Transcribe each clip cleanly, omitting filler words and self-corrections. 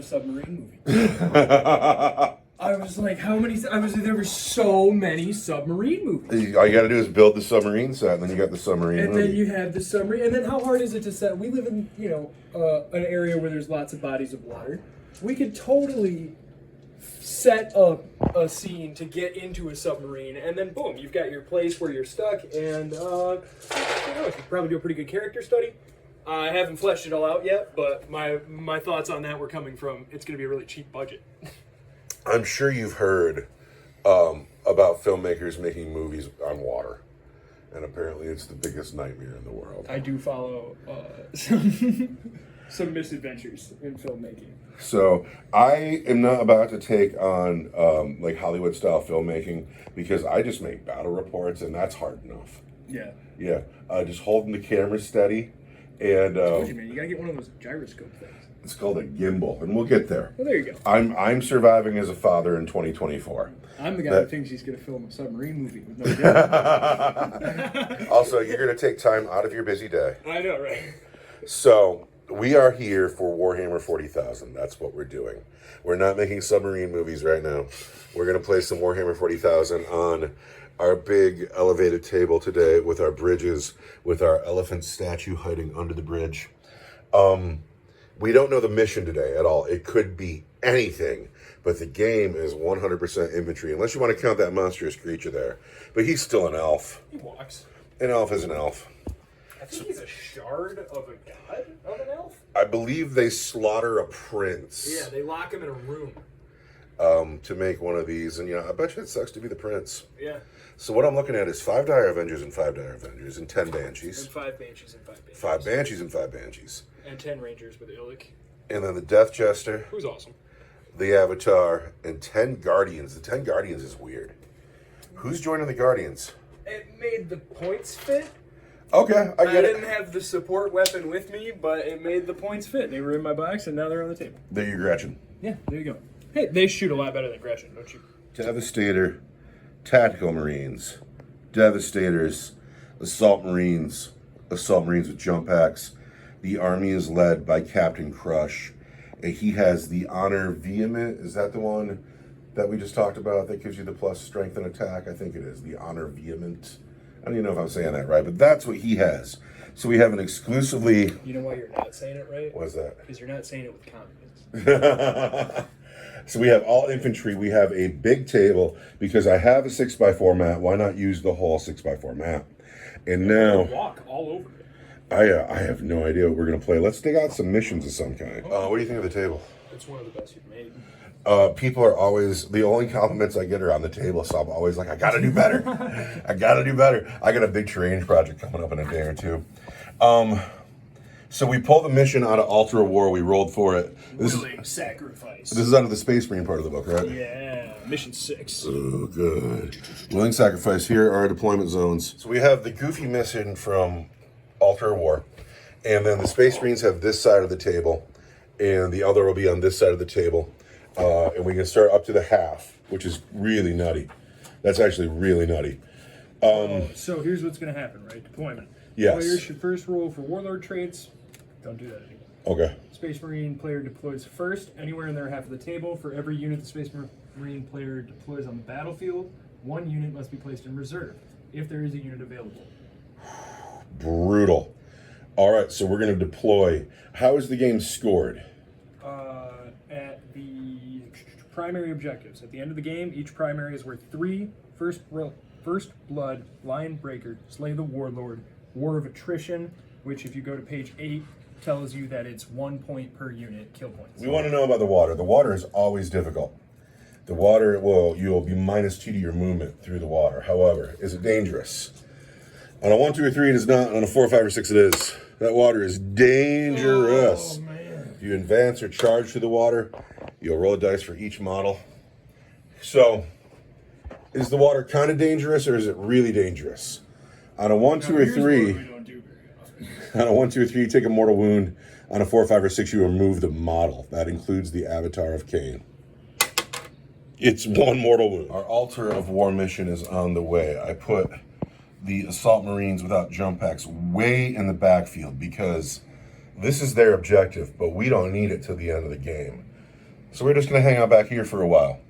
a submarine movie. I was like, there were so many submarine movies. All you got to do is build the submarine set, and then you got the submarine And movie. then you have the submarine. And then how hard is it to set? We live in, an area where there's lots of bodies of water. We could totally set up a scene to get into a submarine, and then boom, you've got your place where you're stuck, and you could probably do a pretty good character study. I haven't fleshed it all out yet, but my thoughts on that were coming from it's going to be a really cheap budget. I'm sure you've heard about filmmakers making movies on water, and apparently it's the biggest nightmare in the world. I do follow some misadventures in filmmaking. So I am not about to take on like Hollywood style filmmaking because I just make battle reports, and that's hard enough. Yeah. Just holding the camera steady, and Man, you gotta get one of those gyroscope things. it's called a gimbal, and we'll get there. Well, there you go. I'm surviving as a father in 2024. I'm the guy that thinks he's gonna film a submarine movie with no gun. Also, you're going to take time out of your busy day. I know, right? So we are here for Warhammer 40,000. That's what we're doing. We're not making submarine movies right now. We're going to play some Warhammer 40,000 on our big elevated table today with our bridges, with our elephant statue hiding under the bridge. We don't know the mission today at all. It could be anything, but the game is 100% infantry, unless you want to count that monstrous creature there. But he's still an elf. He walks. An elf is an elf. I think he's a shard of a god of an elf. I believe they slaughter a prince. Yeah, they lock him in a room. To make one of these, and I bet you it sucks to be the prince. Yeah. So what I'm looking at is 5 Dire Avengers and 5 Dire Avengers and 10 Banshees. And 5 Banshees and 5 Banshees. 5 Banshees and 5 Banshees. And 10 Rangers with Illic. And then the Death Jester, Who's awesome. the Avatar, and 10 Guardians. The 10 Guardians is weird. Who's joining the Guardians? It made the points fit. Okay, I get didn't it. have the support weapon with me, but it made the points fit. They were in my box, and now they're on the table. They're your Gretchen. Yeah, there you go. Hey, they shoot a lot better than Gretchen, don't you? Devastator, Tactical Marines, Devastators, Assault Marines with jump packs. The army is led by Captain Crush. And he has the Honor Vehement. Is that the one that we just talked about that gives you the plus strength and attack? I think it is. The Honor Vehement. I don't even know if I'm saying that right, but that's what he has. So we have an exclusively... You know why you're not saying it right? What's that? Because you're not saying it with confidence. So we have all infantry. We have a big table because I have a 6x4 map. Why not use the whole 6x4 map? And now... Walk all over it. I have no idea what we're going to play. Let's dig out some missions of some kind. What do you think of the table? It's one of the best you've made. People are always, the only compliments I get are on the table, so I'm always like, I got to do better. I got to do better. I got a big terrain project coming up in a day or two. So we pulled the mission out of Altar of War. We rolled for it. Willing sacrifice. This is out of the Space Marine part of the book, right? Yeah, mission 6. Oh, good. Willing sacrifice. Here are our deployment zones. So we have the goofy mission from Altar of War, and then the Space Marines have this side of the table, and the other will be on this side of the table, and we can start up to the half, which is really nutty. That's actually really nutty. So here's what's going to happen, right? Deployment. Yes. Players should first roll for Warlord traits. Don't do that anymore. Okay. Space Marine player deploys first, anywhere in their half of the table. For every unit the Space Marine player deploys on the battlefield, 1 unit must be placed in reserve, if there is a unit available. Brutal. All right, so we're going to deploy. How is the game scored? At the primary objectives. At the end of the game, each primary is worth 3. First Blood, Lion Breaker, Slay the Warlord, War of Attrition, which if you go to page 8, tells you that it's 1 point per unit kill points. We want to know about the water. The water is always difficult. The water, you'll be -2 to your movement through the water. However, is it dangerous? On a 1, 2, or 3, it is not. On a 4, 5, or 6, it is. That water is dangerous. Oh, man. If you advance or charge through the water, you'll roll a dice for each model. So, is the water kind of dangerous, or is it really dangerous? On a 1, 2, or 3, on a 1, 2, or 3, you take a mortal wound. On a 4, 5, or 6, you remove the model. That includes the Avatar of Cain. It's 1 mortal wound. Our Altar of War mission is on the way. I put the Assault Marines without jump packs way in the backfield because this is their objective, but we don't need it till the end of the game. So we're just going to hang out back here for a while.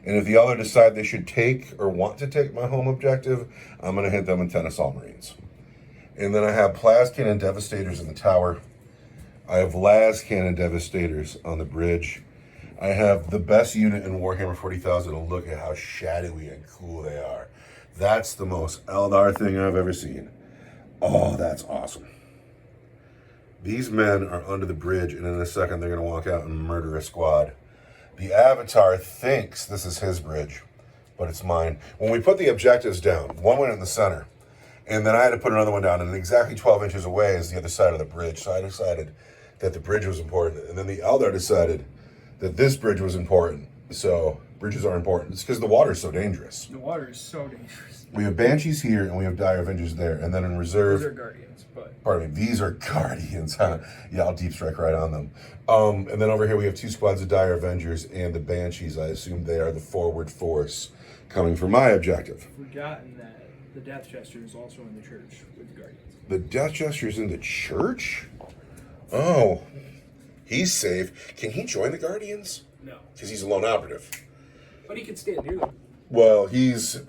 And if the other decide they should take or want to take my home objective, I'm going to hit them with 10 assault marines. And then I have plas cannon devastators in the tower. I have las cannon devastators on the bridge. I have the best unit in Warhammer 40,000 to look at how shadowy and cool they are. That's the most Eldar thing I've ever seen. Oh, that's awesome. These men are under the bridge, and in a second they're going to walk out and murder a squad. The Avatar thinks this is his bridge, but it's mine. When we put the objectives down, one went in the center, and then I had to put another one down, and exactly 12 inches away is the other side of the bridge. So I decided that the bridge was important, and then the Eldar decided that this bridge was important. So bridges are important. It's because the water is so dangerous. The water is so dangerous. We have Banshees here, and we have Dire Avengers there, and then in reserve... These are Guardians, but... Pardon me, these are Guardians, huh? Yeah, I'll deep strike right on them. And then over here we have 2 squads of Dire Avengers and the Banshees. I assume they are the forward force coming for my objective. Forgotten that the Death Jester is also in the church with the Guardians. The Death Jester's in the church? Oh, he's safe. Can he join the Guardians? No. Because he's a lone operative. But he can stand near them. Well, he's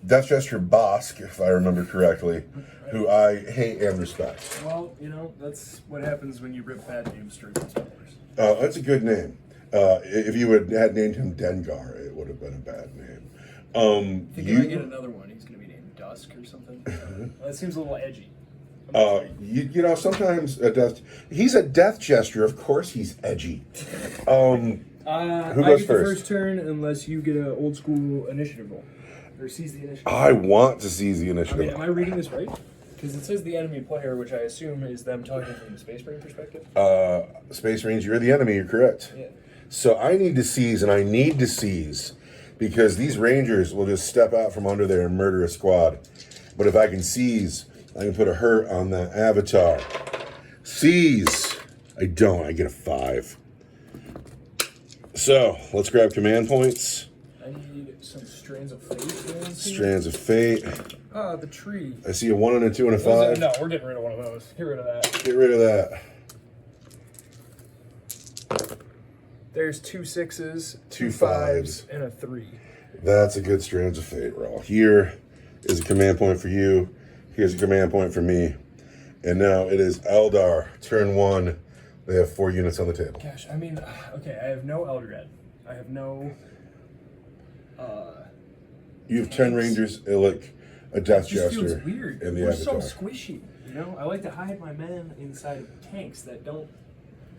Death Jester Bosk, if I remember correctly, who I hate and respect. Well, you know, that's what happens when you rip bad names straight from spoilers. That's a good name. If you had named him Dengar, it would have been a bad name. If I get another one, he's going to be named Dusk or something. That seems a little edgy. You know, sometimes he's a Death Jester. Of course he's edgy. Who goes I get the first? first turn unless you get an old school initiative roll. Or seize the initiative. I want to seize the I initiative. mean, am I reading this right? Because it says the enemy player, which I assume is them talking from the Space Marine perspective. Space Marines, you're the enemy. You're correct. Yeah. So I need to seize, and I need to seize because these Rangers will just step out from under there and murder a squad. But if I can seize, I can put a hurt on that Avatar. Seize. I don't. I get a 5. So let's grab command points. I need some Strands of Fate. Strands of Fate. Ah, the tree. I see a 1 and a 2 and a 5. No, we're getting rid of one of those. Get rid of that. Get rid of that. There's 2 6s, 2 5s, and a 3. That's a good Strands of Fate roll. Here is a command point for you. Here's a command point for me. And now it is Eldar. Turn 1. They have 4 units on the table. Gosh, I mean, okay, I have no Eldred. I have no... You have 10 Rangers, Illic, a Death It just Jester, feels weird. and the We're Avatar. so squishy, you know? I like to hide my men inside of tanks that don't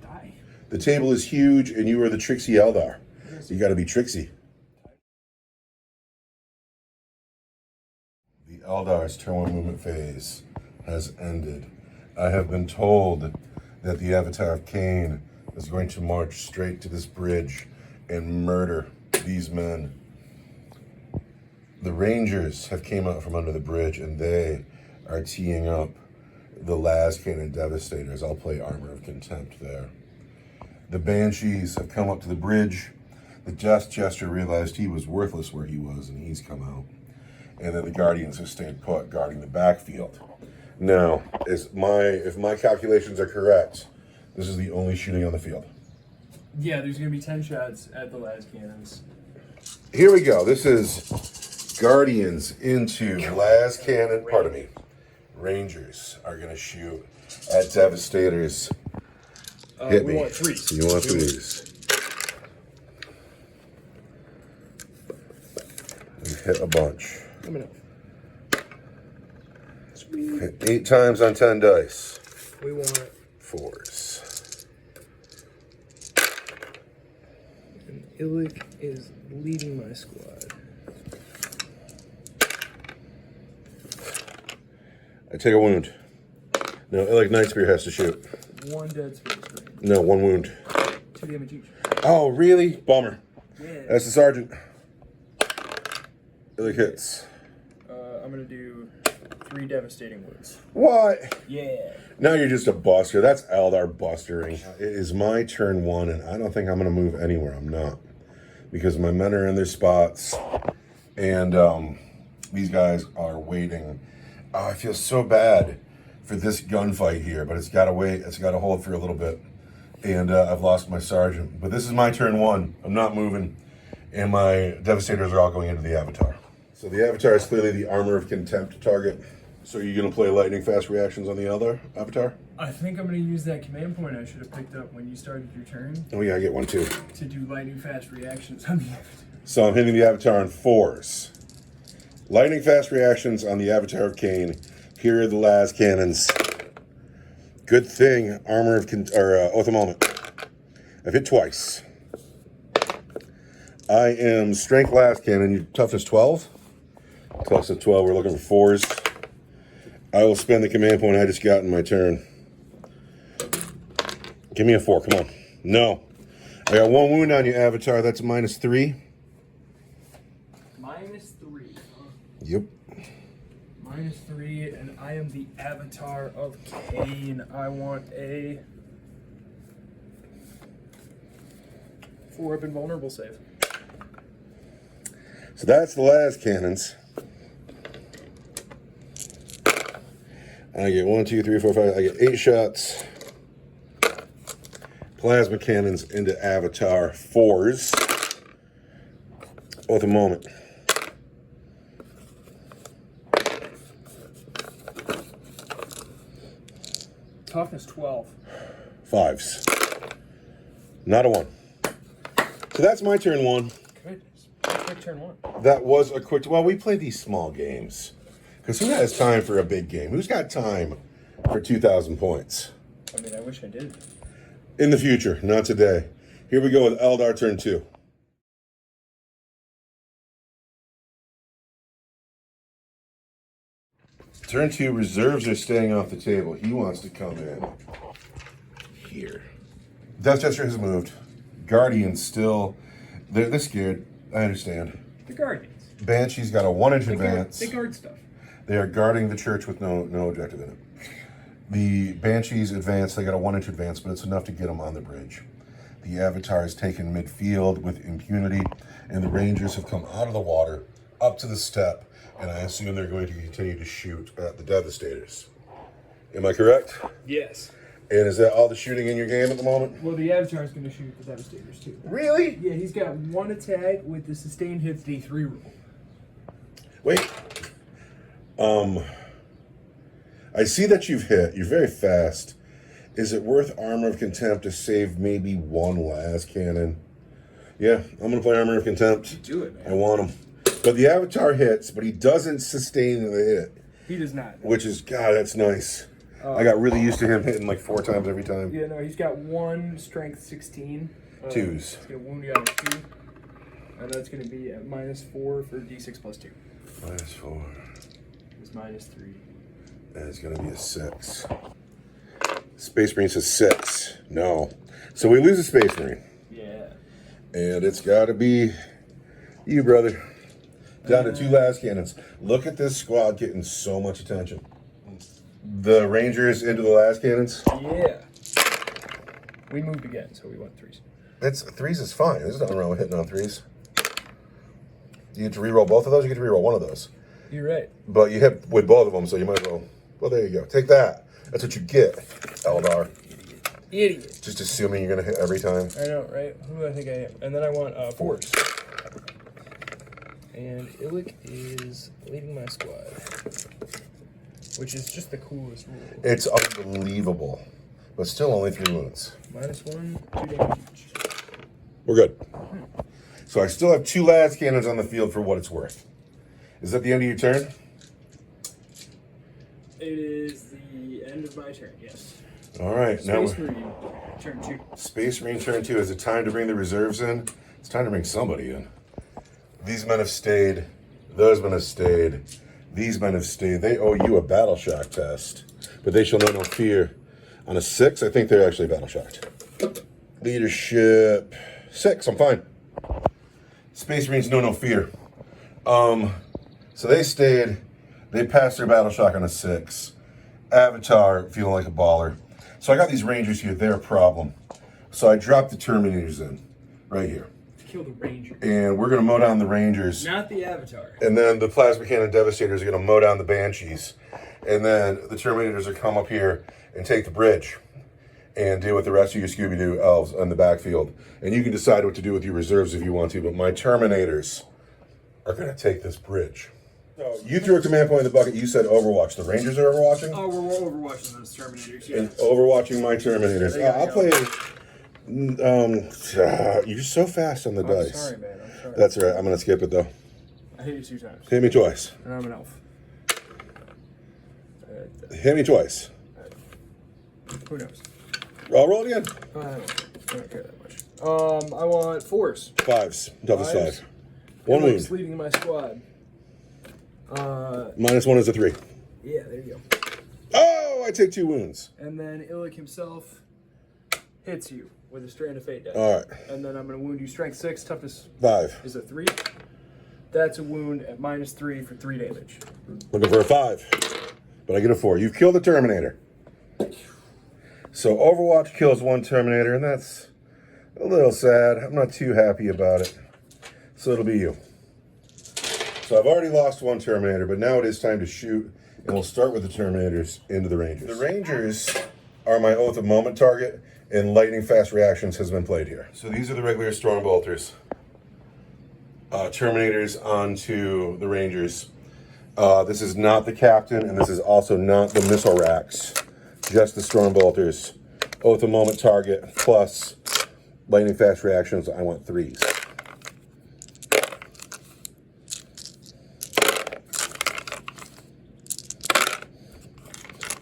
die. The table is huge, and you are the tricksy Eldar. You got to be tricksy. The Eldar's turn 1 movement phase has ended. I have been told that the Avatar of Cain is going to march straight to this bridge and murder these men. The Rangers have came out from under the bridge, and they are teeing up the las cannon devastators. I'll play Armor of Contempt there. The Banshees have come up to the bridge. The Death Jester realized he was worthless where he was, and he's come out. And then the Guardians have stayed put, guarding the backfield. Now, if my calculations are correct, this is the only shooting on the field. Yeah, there's going to be 10 shots at the las cannons. Here we go. This is Guardians into las cannon. Pardon me. Rangers are going to shoot at Devastators. Hit me. We want 3. So you want 3s. We've hit a bunch. Let me know. Sweet. Hit 8 times on 10 dice. We want 4s. And Illic is leading my squad. I take a wound. No, Illic Nightspear has to shoot. 1 dead space range. No, 1 wound. 2 damage each. Oh, really? Bummer. Yeah. That's the sergeant. Illic hits. I'm going to do 3 devastating wounds. What? Yeah. Now you're just a buster. That's Eldar bustering. It is my turn 1, and I don't think I'm going to move anywhere. I'm not. Because my men are in their spots, and these guys are waiting. Oh, I feel so bad for this gunfight here, but it's got to wait. It's got to hold for a little bit. And I've lost my sergeant. But this is my turn 1. I'm not moving. And my Devastators are all going into the Avatar. So the Avatar is clearly the Armor of Contempt target. So you're going to play lightning fast reactions on the other Avatar? I think I'm going to use that command point I should have picked up when you started your turn. Oh yeah, I get one too. To do lightning fast reactions on the Avatar. So I'm hitting the Avatar on 4s. Lightning fast reactions on the Avatar of Cain. Here are the las cannons. Good thing, Oath of Moment. I've hit twice. I am Strength las cannon. Your toughness 12. Toughness 12. We're looking for 4s. I will spend the command point I just got in my turn. Give me a 4. Come on. No. I got 1 wound on you, Avatar. That's -3. -3. Huh? Yep. -3, and I am the Avatar of Cain. I want a 4-up invulnerable save. So that's the las cannons. I get 1, 2, 3, 4, 5. I get 8 shots. Plasma cannons into Avatar 4s. Oath of Moment. Toughness 12. 5s. Not a 1. So that's my turn 1. Goodness. Quick turn 1. That was a quick... Well, we play these small games. Because who has time for a big game? Who's got time for 2,000 points? I mean, I wish I did. In the future, not today. Here we go with Eldar turn 2. Turn 2, reserves are staying off the table. He wants to come in here. Death Gesture has moved. Guardians still, they're scared. I understand. The Guardians. Banshee's got a 1-inch advance. They guard stuff. They are guarding the church with no objective in it. The Banshees advance, they got a 1-inch advance, but it's enough to get them on the bridge. The Avatar is taken midfield with impunity, and the Rangers have come out of the water, up to the step, and I assume they're going to continue to shoot at the Devastators. Am I correct? Yes. And is that all the shooting in your game at the moment? Well, the Avatar's going to shoot the Devastators too. Really? Yeah, he's got 1 attack with the sustained hits D3 rule. Wait. I see that you've hit. You're very fast. Is it worth Armor of Contempt to save maybe 1 las cannon? Yeah, I'm going to play Armor of Contempt. Do it, man. I want him. But the Avatar hits, but he doesn't sustain the hit. He does not. Which is, God, that's nice. I got really used to him hitting like 4 times every time. Yeah, no, he's got 1 strength 16. 2s. It's going to wound you out of 2. And that's going to be at -4 for D6 plus 2. -4. It's -3. And it's going to be a 6. Space Marine says 6. No. So we lose a Space Marine. Yeah. And it's got to be you, brother. Down to 2 las cannons. Look at this squad getting so much attention. The Rangers into the las cannons. Yeah. We moved again, so we went 3s. It's 3s is fine. There's nothing wrong with hitting on 3s. You get to reroll both of those. You get to reroll one of those. You're right. But you hit with both of them, so you might as well. Well, there you go. Take that. That's what you get, Eldar. Idiot. Just assuming you're gonna hit every time. I know, right? Who do I think I am? And then I want 4s. And Illick is leading my squad, which is just the coolest rule. It's unbelievable, but still only 3 wounds. -1, 2 damage each. We're good. So I still have 2 las cannons on the field for what it's worth. Is that the end of your turn? It is the end of my turn, yes. All right. Space Marine, turn 2. Space Marine turn 2. Is it time to bring the reserves in? It's time to bring somebody in. These men have stayed. Those men have stayed. These men have stayed. They owe you a battle shock test. But they shall know no fear. On a 6, I think they're actually battle shocked. Leadership 6, I'm fine. Space Marines know no fear. So they stayed. They passed their battle shock on a 6. Avatar feeling like a baller. So I got these Rangers here. They're a problem. So I dropped the Terminators in right here. Kill the Rangers. And we're going to mow down the Rangers. Not the Avatar. And then the Plasma Cannon Devastators are going to mow down the Banshees. And then the Terminators are come up here and take the bridge. and deal with the rest of your Scooby-Doo elves on the backfield. And you can decide what to do with your reserves if you want to, but my Terminators are going to take this bridge. So you threw a command point in the bucket. You said Overwatch. The Rangers are overwatching? Oh, we're overwatching those Terminators, yeah. And overwatching my Terminators. I'll play... you're so fast on the dice. Sorry, man. I'm sorry. That's right. I'm going to skip it, though. I hit you 2 times. Hit me twice. And I'm an elf. Hit me twice. Who knows? I'll roll it again. I don't care that much. I want 4s. 5s. Toughest 5s. 5. 1 wound. Leading my squad. -1 is a 3. Yeah, there you go. Oh, I take 2 wounds. And then Illic himself hits you with a Strand of Fate die. All right. And then I'm going to wound you strength 6, toughness 5. is a 3. That's a wound at -3 for 3 damage. Looking for a 5. But I get a 4. You've killed the Terminator. So Overwatch kills 1 Terminator, and that's a little sad. I'm not too happy about it. So it'll be you. So I've already lost 1 Terminator, but now it is time to shoot, and we'll start with the Terminators into the Rangers. The Rangers are my Oath of Moment target, and lightning fast reactions has been played here. So these are the regular Stormbolters. Terminators onto the Rangers. This is not the captain, and this is also not the missile racks. Just the Stormbolters. Oath of Moment target plus lightning fast reactions. I want 3s.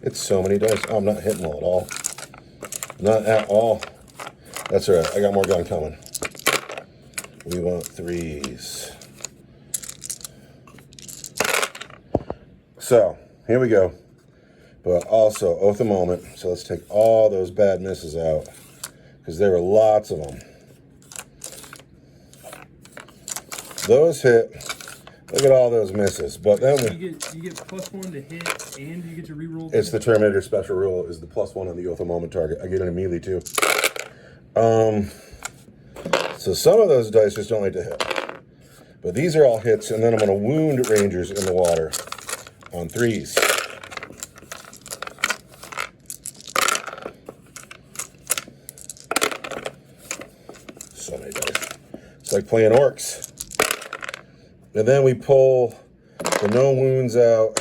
It's so many dice. Oh, I'm not hitting them at all. Not at all. That's all right. I got more gun coming. We want 3s. So, here we go. But also, Oath of Moment. So let's take all those bad misses out. Because there were lots of them. Those hit. Look at all those misses. But then you get +1 to hit, and you get to reroll. It's the Terminator special rule is the +1 on the Oath of Moment target. I get it immediately too. So some of those dice just don't like to hit. But these are all hits, and then I'm going to wound Rangers in the water on 3s. So many dice. It's like playing orcs. And then we pull the no wounds out.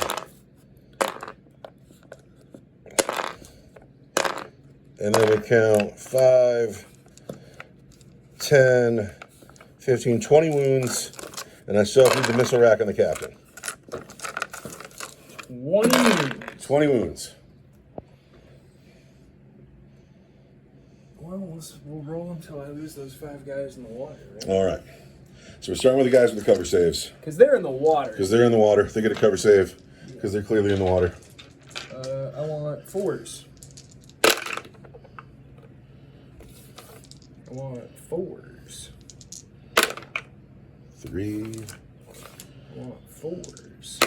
And then we count 5, 10, 15, 20 wounds. And I still need the missile rack on the captain. 20 wounds. 20 wounds. Well, we'll roll until I lose those 5 guys in the water, right? All right. So we're starting with the guys with the cover saves. Because they're in the water. Because they're in the water. They get a cover save. Because they're clearly in the water. I want 4s. I want 4s. 3. I want 4s.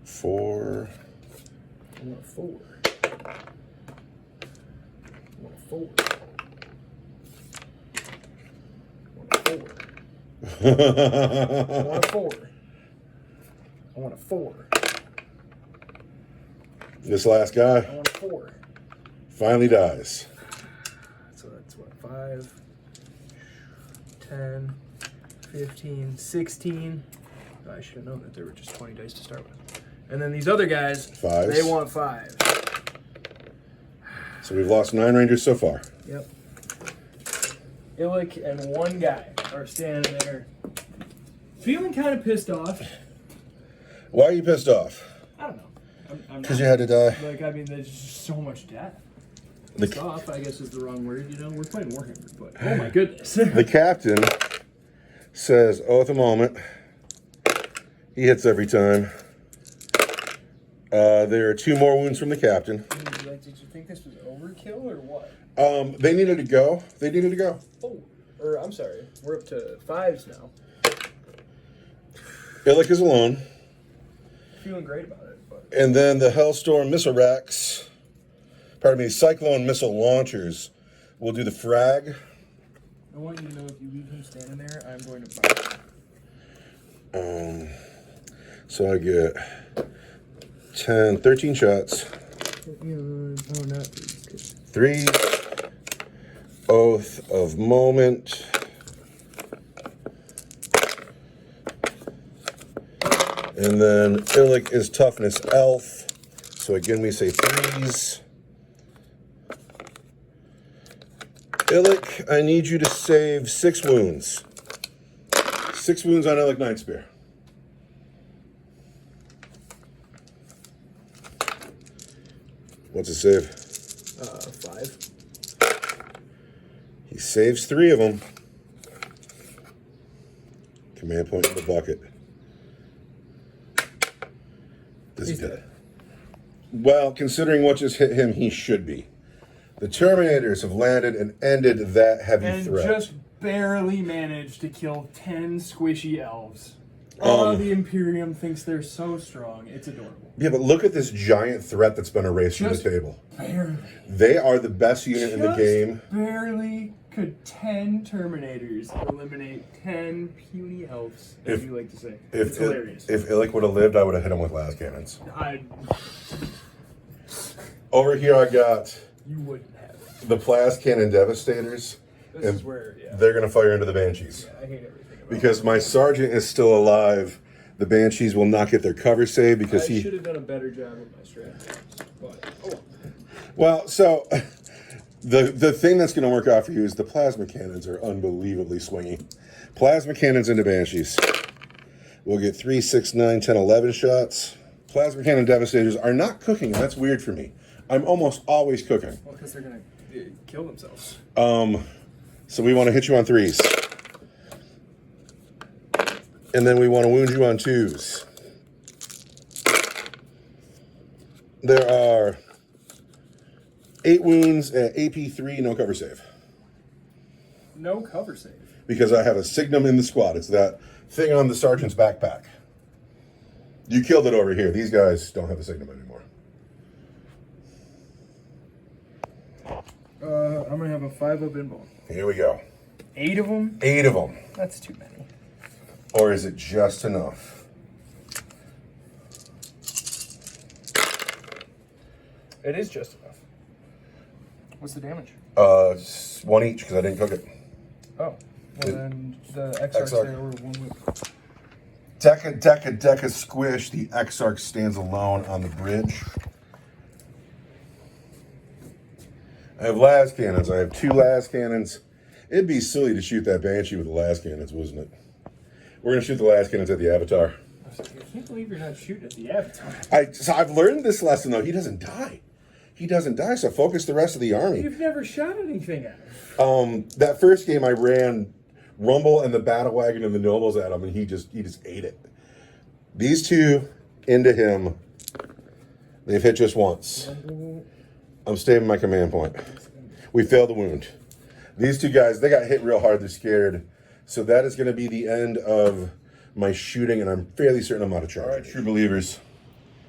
4. I want 4. I want 4. I want a 4. I want a 4. I want a 4. This last guy I want a 4. finally dies. So that's what, 5, 10, 15, 16. I should have known that there were just 20 dice to start with. And then these other guys, 5s. they want 5. So we've lost 9 Rangers so far. Yep. Illic and 1 guy are standing there feeling kind of pissed off. Why are you pissed off? I don't know. I'm Because you had to die. Like, I mean, there's just so much death. Pissed off, I guess is the wrong word. You know, we're playing Warhammer, but oh my goodness. The captain says, Oath of Moment. He hits every time. There are 2 more wounds from the captain. Like, did you think this was overkill or what? They needed to go. They needed to go. Oh, or I'm sorry. We're up to 5s now. Illic is alone. Feeling great about it. But. And then the Hellstorm missile racks, Cyclone missile launchers will do the frag. I want you to know if you leave him standing there, I'm going to buy. So I get 10, 13 shots. Oh, not 3, Oath of Moment. And then Illic is Toughness Elf. So again, we say 3s. Illic, I need you to save 6 wounds. 6 wounds on Illic Nightspear. What's it save? 5. He saves 3 of them. Command point in the bucket. He's dead. Well, considering what just hit him, he should be. The Terminators have landed and ended that heavy threat. And just barely managed to kill 10 squishy elves. The Imperium thinks they're so strong. It's adorable. Yeah, but look at this giant threat that's been erased from the table. Barely. They are the best unit in the game. Barely could 10 Terminators eliminate 10 puny elves, as you like to say. It's hilarious. If Illic would have lived, I would have hit him with las cannons. I Over here, I got You wouldn't have. the Plas Cannon Devastators. This is where, they're going to fire into the Banshees. I hate everything about Because my sergeant is still alive, the Banshees will not get their cover save because I should have done a better job with my strategy. But, Well, so the thing that's going to work out for you is the plasma cannons are unbelievably swingy. Plasma cannons into Banshees. We'll get 3, 6, 9, 10, 11 shots. Plasma cannon Devastators are not cooking, and that's weird for me. I'm almost always cooking. Well, because they're going to kill themselves. So we want to hit you on 3s. And then we want to wound you on 2s. There are 8 wounds at AP 3, no cover save. No cover save. Because I have a Signum in the squad. It's that thing on the sergeant's backpack. You killed it over here. These guys don't have a Signum anymore. I'm going to have a 5-up inbound. Here we go. 8 of them? 8 of them. That's too many. Or is it just enough? It is just enough. What's the damage? 1 each because I didn't cook it. Oh. Well, then the Exarchs Exarch. there were 1 whip. Deca squish. The Exarch stands alone on the bridge. I have las cannons. I have 2 las cannons. It'd be silly to shoot that Banshee with the las cannons, wasn't it? We're going to shoot the las cannons at the Avatar. I can't believe you're not shooting at the Avatar. I've learned this lesson, though. He doesn't die. He doesn't die, so focus the rest of the army. You've never shot anything at him. That first game, I ran Rumble and the Battle Wagon and the Nobles at him, and he just ate it. These 2 into him. They've hit just once. I'm staying my command point. We failed the wound. These 2 guys, they got hit real hard. They're scared. So that is going to be the end of my shooting, and I'm fairly certain I'm out of charge. All right, true believers.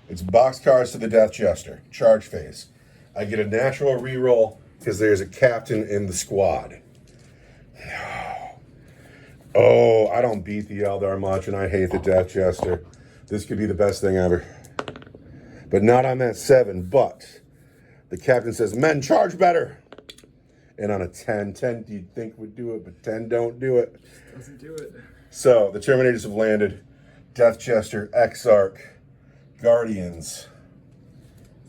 It's boxcars to the Death Jester. Charge phase. I get a natural reroll because there's a captain in the squad. Oh, I don't beat the Eldar much, and I hate the Death Jester. This could be the best thing ever. But not on that 7, but the captain says, men, charge better. And on a 10 you'd think would do it, but 10 don't do it. Doesn't do it. So the Terminators have landed. Death Jester, Exarch, Guardians,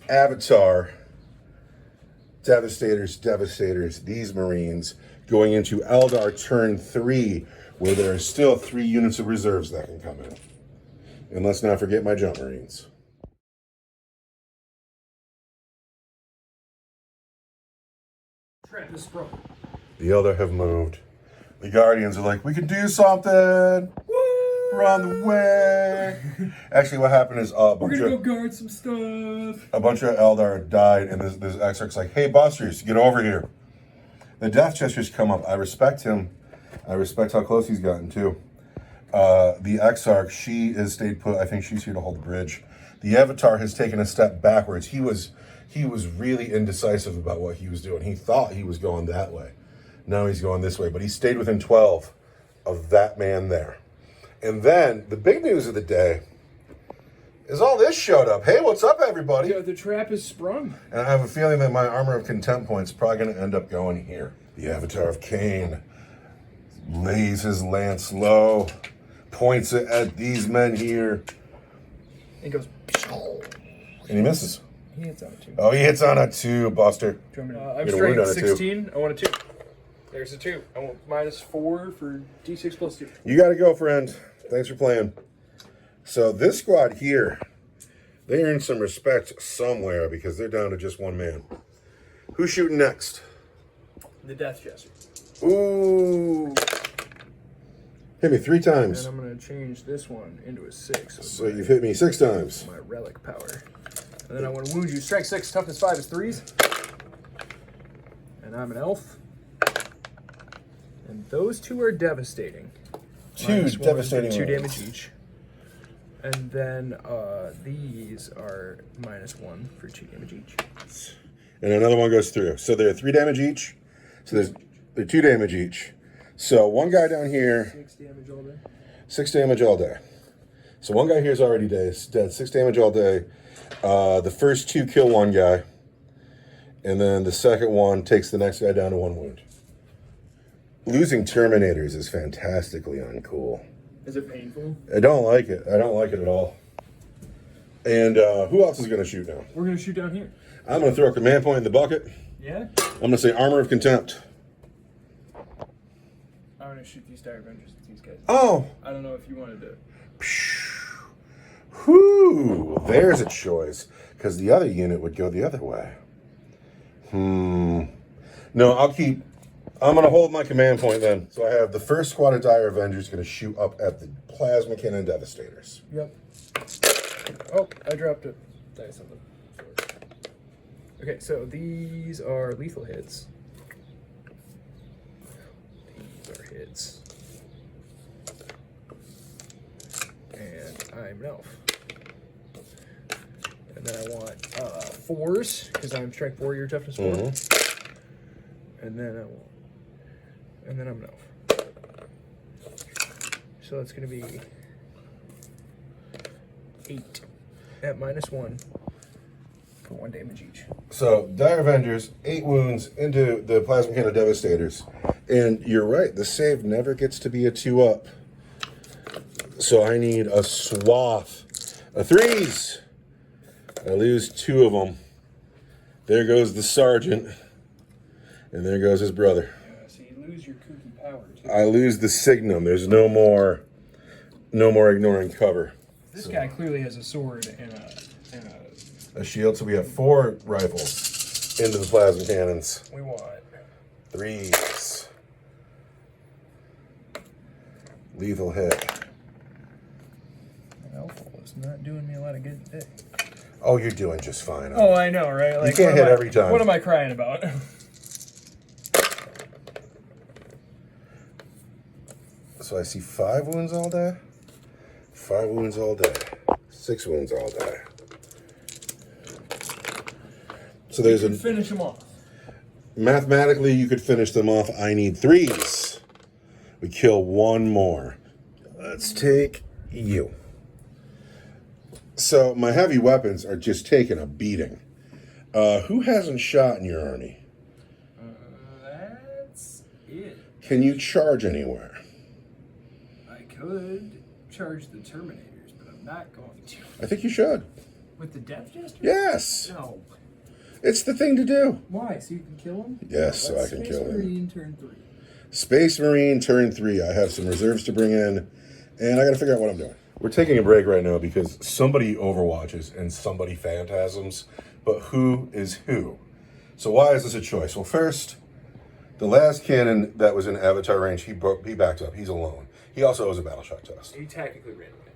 Avatar, Devastators, these Marines going into Eldar turn 3, where there are still 3 units of reserves that can come in. And let's not forget my Jump Marines. Trap is broken. The Eldar have moved. The Guardians are like, we can do something. We're on the way. Actually, what happened is we're gonna go guard some stuff. A bunch of Eldar died, and this Exarch's like, hey, busters, get over here. The Death Chester's come up. I respect him. I respect how close he's gotten, too. The Exarch, she has stayed put. I think she's here to hold the bridge. The Avatar has taken a step backwards. He was really indecisive about what he was doing. He thought he was going that way. Now he's going this way, but he stayed within 12 of that man there. And then the big news of the day is all this showed up. Hey, what's up, everybody? Yeah, the trap is sprung. And I have a feeling that my Armor of Contempt point's probably going to end up going here. The Avatar of Cain lays his lance low, points it at these men here. It goes. And he misses. He hits on a 2. Oh, he hits on a 2, Buster. I'm straight 16. I want a 2. There's a 2. I want -4 for D6 plus 2. You got to go, friend. Thanks for playing. So this squad here, they earned some respect somewhere because they're down to just one man. Who's shooting next? The Death Jester. Ooh. Hit me 3 times. And I'm going to change this one into a 6. So you've hit me 6 times. My relic power. And then I want to wound you. Strength 6, toughness 5 is 3s. And I'm an elf. And those 2 are devastating. 2 devastating 2 wounds. damage each. And then these are -1 for 2 damage each. And another one goes through. So they're 3 damage each. So they're 2 damage each. So one guy down here. 6 damage all day. 6 damage all day. So one guy here is already dead. 6 damage all day. The first 2 kill one guy. And then the second one takes the next guy down to 1 wound. Losing Terminators is fantastically uncool. Is it painful? I don't like it. I don't like it at all. And who else is going to shoot now? We're going to shoot down here. I'm going to throw a command point in the bucket. Yeah? I'm going to say Armor of Contempt. I'm going to shoot these Dire Avengers with these guys. Oh! I don't know if you wanted to. Whew! There's a choice. Because the other unit would go the other way. No, I'm going to hold my command point then. So I have the first squad of Dire Avengers going to shoot up at the Plasma Cannon Devastators. Yep. Oh, I dropped a dice on them. Okay, so these are lethal hits. These are hits. And I'm an elf. And then I want 4s, because I'm strength 4, your toughness 4. And then I want. And then I'm an elf. So that's going to be 8 at -1 for 1 damage each. So, Dire Avengers, 8 wounds into the Plasma Cannon Devastators. And you're right, the save never gets to be a 2-up. So I need a swath of 3s. I lose 2 of them. There goes the sergeant. And there goes his brother. So you lose your kooky power too. I lose the signum. There's no more ignoring cover. This guy clearly has a sword and a shield. So we have 4 rifles into the plasma cannons. we want 3s. Lethal hit. Alpha is not doing me a lot of good today. Oh, you're doing just fine. Oh, I know, right? Like, you can't hit every time. What am I crying about? So I see 5 wounds all day. 5 wounds all day. 6 wounds all day. So there's a finish him off. mathematically you could finish them off. I need 3s. We kill 1 more. Let's take you. So my heavy weapons are just taking a beating. Who hasn't shot in your army? That's it. Can you charge anywhere? I could charge the Terminators, but I'm not going to. I think you should. With the Death Jester? Yes. No. It's the thing to do. Why? So you can kill him? Yes, so I can kill him. Marine turn 3. Space Marine turn 3. I have some reserves to bring in, and I got to figure out what I'm doing. We're taking a break right now because somebody overwatches and somebody phantasms, but who is who? So why is this a choice? Well, first, the last cannon that was in Avatar range, he backed up. He's alone. He also owes a battle shot test. He tactically ran away.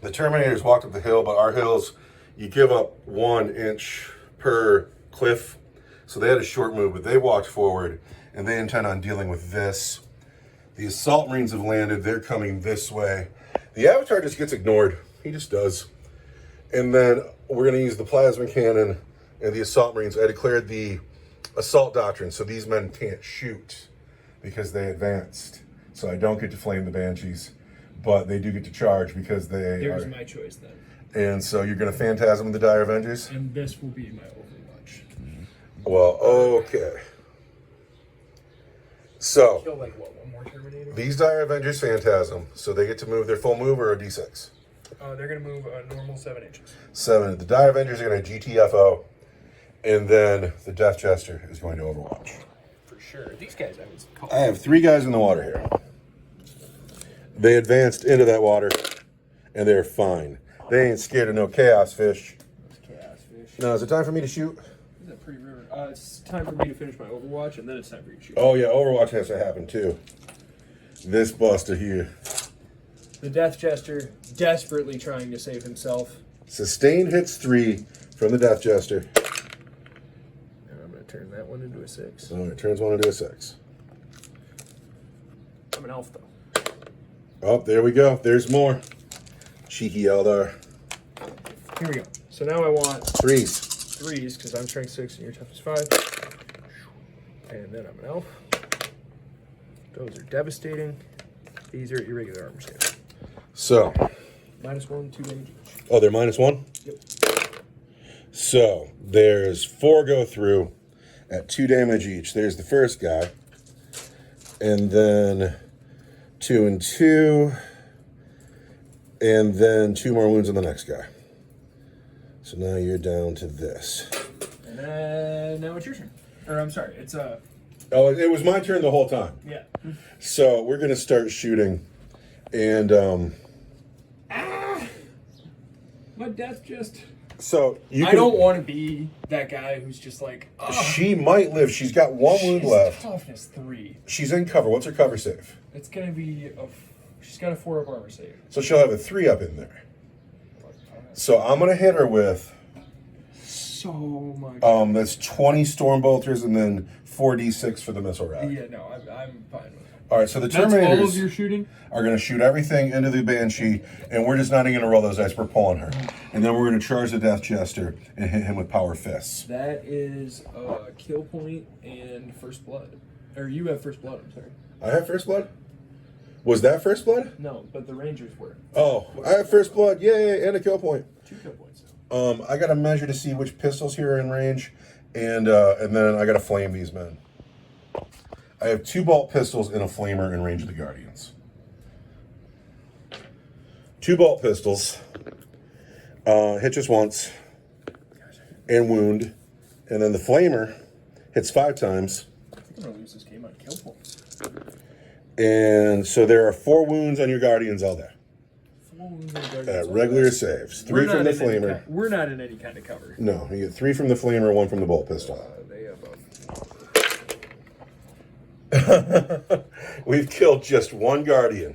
The Terminators walked up the hill, but our hills, you give up 1 inch per cliff. So they had a short move, but they walked forward, and they intend on dealing with this. The Assault Marines have landed. They're coming this way. The Avatar just gets ignored. He just does. And then we're going to use the Plasma Cannon and the Assault Marines. I declared the Assault Doctrine, so these men can't shoot because they advanced. So I don't get to flame the Banshees, but they do get to charge because they There's are. my choice then. And so you're going to Phantasm the Dire Avengers? And this will be my Overwatch. Well, okay. So, Kill like what? One more Terminator? these Dire Avengers Phantasm, so they get to move their full move or a D6? They're gonna move a normal 7 inches. 7. The Dire Avengers are going to GTFO, and then the Death Jester is going to Overwatch. For sure. These guys, I was called. I have 3 guys in the water here. They advanced into that water, and they're fine. They ain't scared of no chaos fish. Chaos fish. Now, is it time for me to shoot? Is that pretty river? It's time for me to finish my Overwatch, and then it's time for you to shoot. Oh, yeah, Overwatch has to happen, too. This buster here. The Death Jester desperately trying to save himself. Sustained hits 3 from the Death Jester. And I'm going to turn that one into a 6. So it turns 1 into a 6. I'm an elf, though. Oh, there we go. There's more. Cheeky Eldar. Here we go. So now I want 3s. 3s, because I'm strength 6 and you're toughness 5. And then I'm an elf. Those are devastating. These are irregular armor save. So. -1, 2 damage each. Oh, they're -1? Yep. So, there's 4 go through at 2 damage each. There's the first guy. And then 2 and 2. And then 2 more wounds on the next guy. So now you're down to this. And then now it's your turn. Or I'm sorry, it's Oh, it was my turn the whole time. yeah. So we're going to start shooting. And My death just... so you I can, don't want to be that guy who's just like, she might live. She's got 1 wound left. Toughness 3. She's in cover. What's her cover save? It's going to be she's got a 4 up armor save. So she'll have a 3 up in there. So I'm going to hit her with So much. that's 20 storm bolters and then 4d6 for the missile rack. Yeah, no, I'm fine with it. All right, so the That's all of Terminators your shooting? are going to shoot everything into the Banshee, and we're just not even going to roll those dice. We're pulling her. And then we're going to charge the Death Jester and hit him with Power Fists. That is kill point and first blood. Or you have first blood, I'm sorry. I have First Blood? Was that First Blood? No, but the Rangers were. Oh, I have First Blood. Yay, and a kill point. 2 kill points, though. I got to measure to see which pistols here are in range, and then I got to flame these men. I have 2 bolt pistols and a flamer in range of the Guardians. 2 bolt pistols, hit just once, and wound, and then the flamer hits 5 times. I think I'm going to lose this game on kill points. And so there are 4 wounds on your Guardians all day. 4 wounds on the Guardians. Regular saves. 3 from the flamer. We're not in any kind of cover. No, you get 3 from the flamer, 1 from the bolt pistol. They have We've killed just 1 Guardian,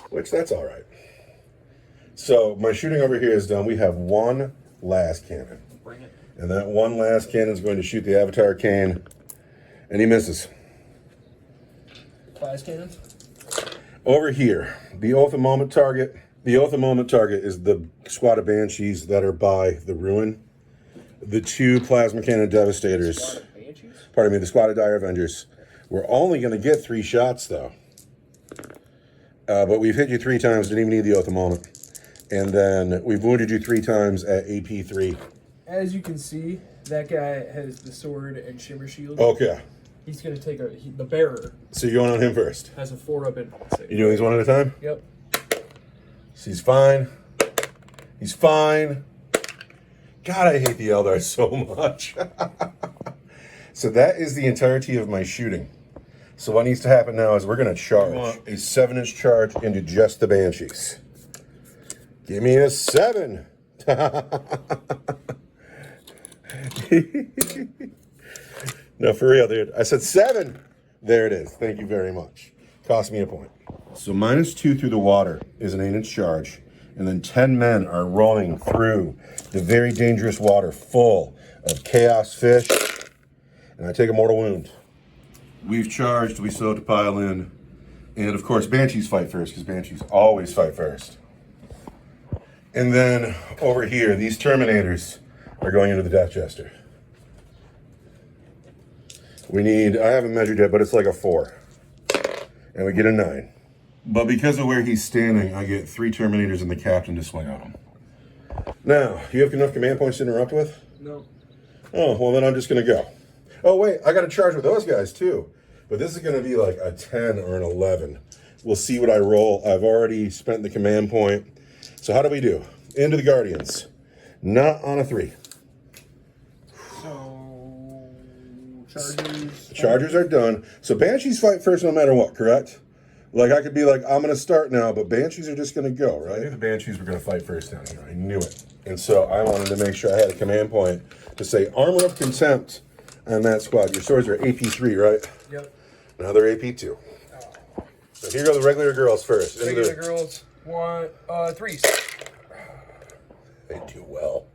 which that's all right. So my shooting over here is done. We have 1 last cannon. Bring it. And that 1 last cannon is going to shoot the Avatar Kane, and he misses. Flash cannon? Over here, the Oath of Moment target. The Oath of Moment target is the squad of Banshees that are by the ruin. The 2 Plasma Cannon Devastators. Squad of Banshees? Pardon me, the squad of Dire Avengers. We're only going to get 3 shots, though. But we've hit you 3 times, didn't even need the Oath of Moment. And then we've wounded you 3 times at AP 3. As you can see, that guy has the sword and shimmer shield. Okay. He's going to take the bearer So you're going on him first. has a 4 up in save. You doing these one at a time? Yep. So he's fine. He's fine. God, I hate the Eldar so much. So that is the entirety of my shooting. So what needs to happen now is we're going to charge a 7-inch charge into just the Banshees. Give me a 7. No, for real, dude. I said 7. There it is. Thank you very much. Cost me a point. So -2 through the water is an 8-inch charge. And then 10 men are rolling through the very dangerous water full of chaos fish. And I take a mortal wound. We've charged. We still have to pile in. And, of course, Banshees fight first, because Banshees always fight first. And then over here, these Terminators are going into the Death Jester. We need, I haven't measured yet, but it's like a 4. And we get a 9. But because of where he's standing, I get 3 Terminators and the captain to swing on him. Now, you have enough command points to interrupt with? No. Oh, well then I'm just going to go. Oh, wait, I got to charge with those guys, too. But this is going to be like a 10 or an 11. We'll see what I roll. I've already spent the command point. So how do we do? Into the Guardians. Not on a 3. So, Chargers. The Chargers are done. So Banshees fight first no matter what, correct? Like, I could be like, I'm going to start now, but Banshees are just going to go, right? I knew the Banshees were going to fight first down here. I knew it. And so I wanted to make sure I had a command point to say Armor of Contempt on that squad. Your swords are AP3, right? Yep. Now they're AP2. Oh. So here go the regular girls first. Regular girls want 3s. They do well.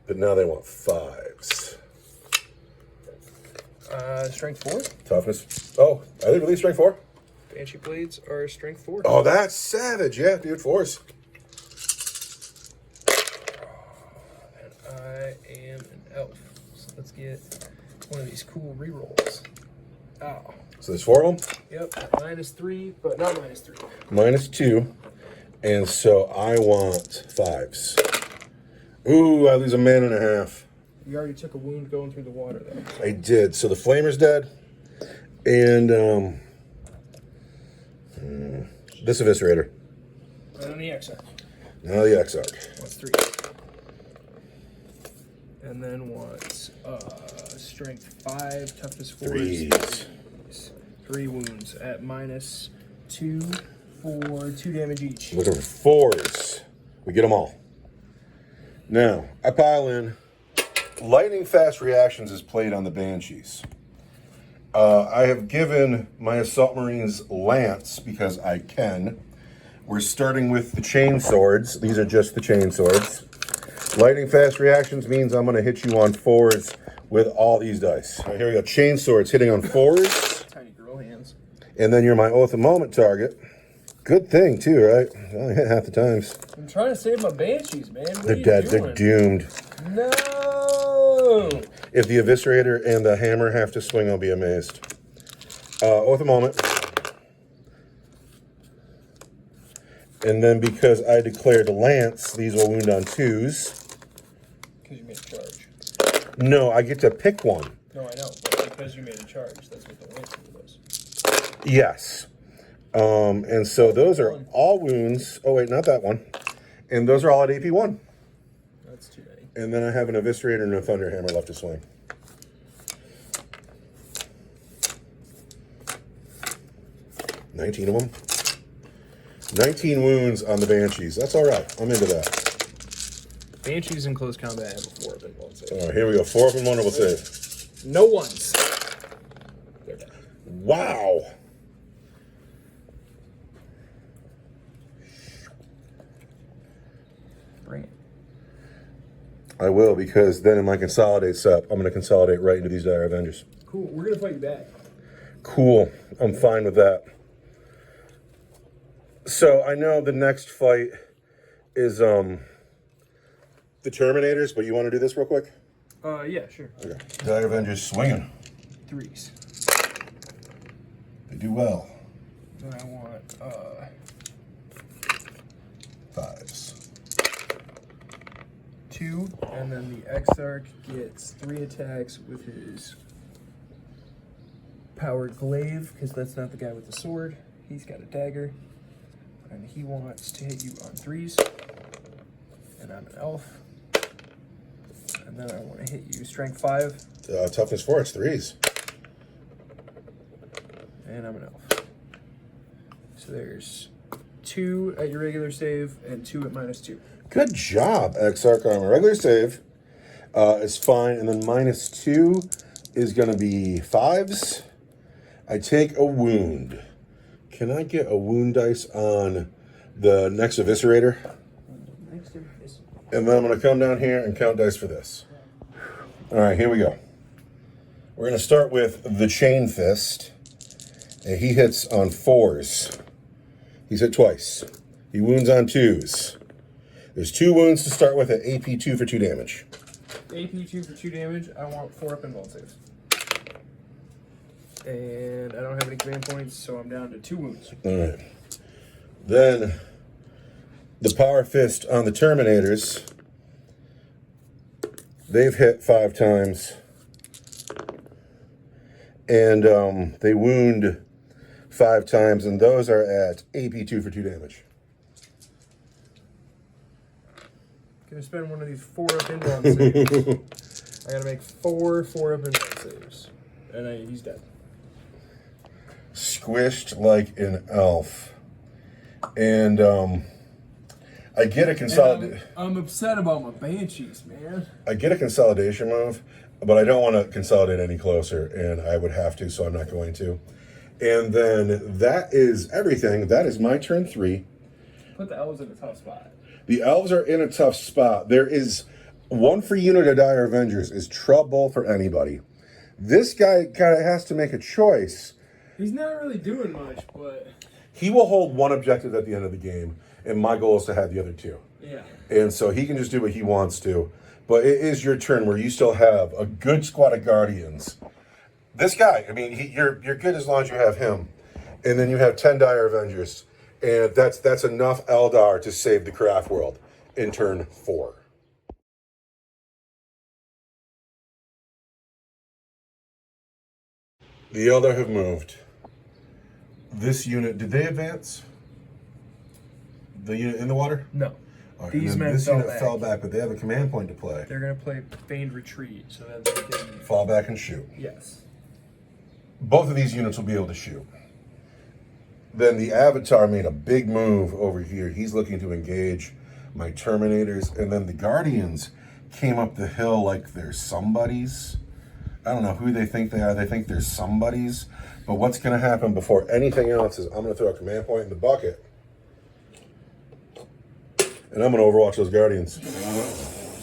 But now they want 5s. Strength 4. Toughness. Oh, are they really strength 4? Banshee blades are strength 4. Oh, that's savage. Yeah, dude, 4s. And I am an elf. So let's get one of these cool rerolls. Oh. So there's 4 of them? Yep, -3, but not -3. -2. And so I want 5s. Ooh, I lose a man and a half. You already took a wound going through the water, though. I did. So the Flamer's dead. And this Eviscerator. And then the Exarch. Now the Exarch. Wants 3. And then wants strength 5, toughness 4. 3s. 3 wounds at -2 for 2 damage each. Looking for 4s. We get them all. Now, I pile in. Lightning fast reactions is played on the Banshees. I have given my Assault Marines Lance because I can. We're starting with the chain swords. These are just the chain swords. Lightning fast reactions means I'm going to hit you on 4s with all these dice. All right, here we go. Chain swords hitting on 4s. Tiny girl hands. And then you're my Oath of Moment target. Good thing, too, right? I only hit half the times. I'm trying to save my Banshees, man. What They're are you dead. doing? They're doomed. No! If the Eviscerator and the Hammer have to swing, I'll be amazed. Oath of Moment. And then because I declared Lance, these will wound on 2s. Because you made a charge. No, I get to pick one. No, I know, but because you made a charge, that's what the Lance does. Yes. And so those are all wounds. Oh, wait, not that one. And those are all at AP1. That's too many. And then I have an Eviscerator and a Thunder Hammer left to swing. $19 of them. 19 wounds on the Banshees. That's all right. I'm into that. Banshees in close combat have a 4 up and 1 save. All right, here we go. 4 of them, vulnerable save. No ones. They're dead. Wow. Bring it. I will, because then in my consolidate set, I'm going to consolidate right into these Dire Avengers. Cool. We're going to fight you back. Cool. I'm fine with that. So I know the next fight is the Terminators, but you want to do this real quick? Yeah, sure. Okay. Dire Avengers swinging. 3s. They do well. Then I want 5s. 2, and then the Exarch gets 3 attacks with his powered glaive, because that's not the guy with the sword. He's got a dagger. And he wants to hit you on 3s. And I'm an elf. And then I want to hit you strength 5. Toughness 4, it's 3s. And I'm an elf. So there's 2 at your regular save and 2 at -2. Good job, Exarch Armor. Regular save is fine, and then -2 is going to be 5s. I take a wound. Can I get a wound dice on the next Eviscerator? And then I'm going to come down here and count dice for this. All right, here we go. We're going to start with the Chain Fist. And he hits on 4s. He's hit twice. He wounds on 2s. There's 2 wounds to start with at AP2 for 2 damage. AP2 for 2 damage. I want 4 up and 1 saves. And I don't have any command points, so I'm down to 2 wounds. All right. Then the Power Fist on the Terminators. They've hit 5 times. And they wound 5 times, and those are at AP2 for 2 damage. Gonna spend one of these 4-up inbound saves. I gotta make 4 4-up inbound saves. And he's dead. Squished like an elf. And I get a consolidation. I'm upset about my banshees, man. I get a consolidation move, but I don't want to consolidate any closer, and I would have to, so I'm not going to. And then that is everything. That is my turn 3. Put the elves in a tough spot. The elves are in a tough spot. There is one free unit of Dire Avengers is trouble for anybody. This guy kind of has to make a choice. He's not really doing much, but He will hold one objective at the end of the game, and my goal is to have the other 2. yeah. And so he can just do what he wants to. But it is your turn where you still have a good squad of Guardians. This guy, I mean, you're good as long as you have him. And then you have 10 Dire Avengers. And that's enough Eldar to save the Craftworld in turn 4. The Eldar have moved. This unit, did they advance? The unit in the water? No. All right, These and then men this fell unit back. fell back, but they have a command point to play. They're gonna play feigned retreat, so that they can. Fall back and shoot. Yes. Both of these units will be able to shoot. Then the Avatar made a big move over here. He's looking to engage my Terminators. And then the Guardians came up the hill like they're somebodies. I don't know who they think they are. They think they're somebodies. But what's going to happen before anything else is I'm going to throw a command point in the bucket. And I'm going to overwatch those Guardians.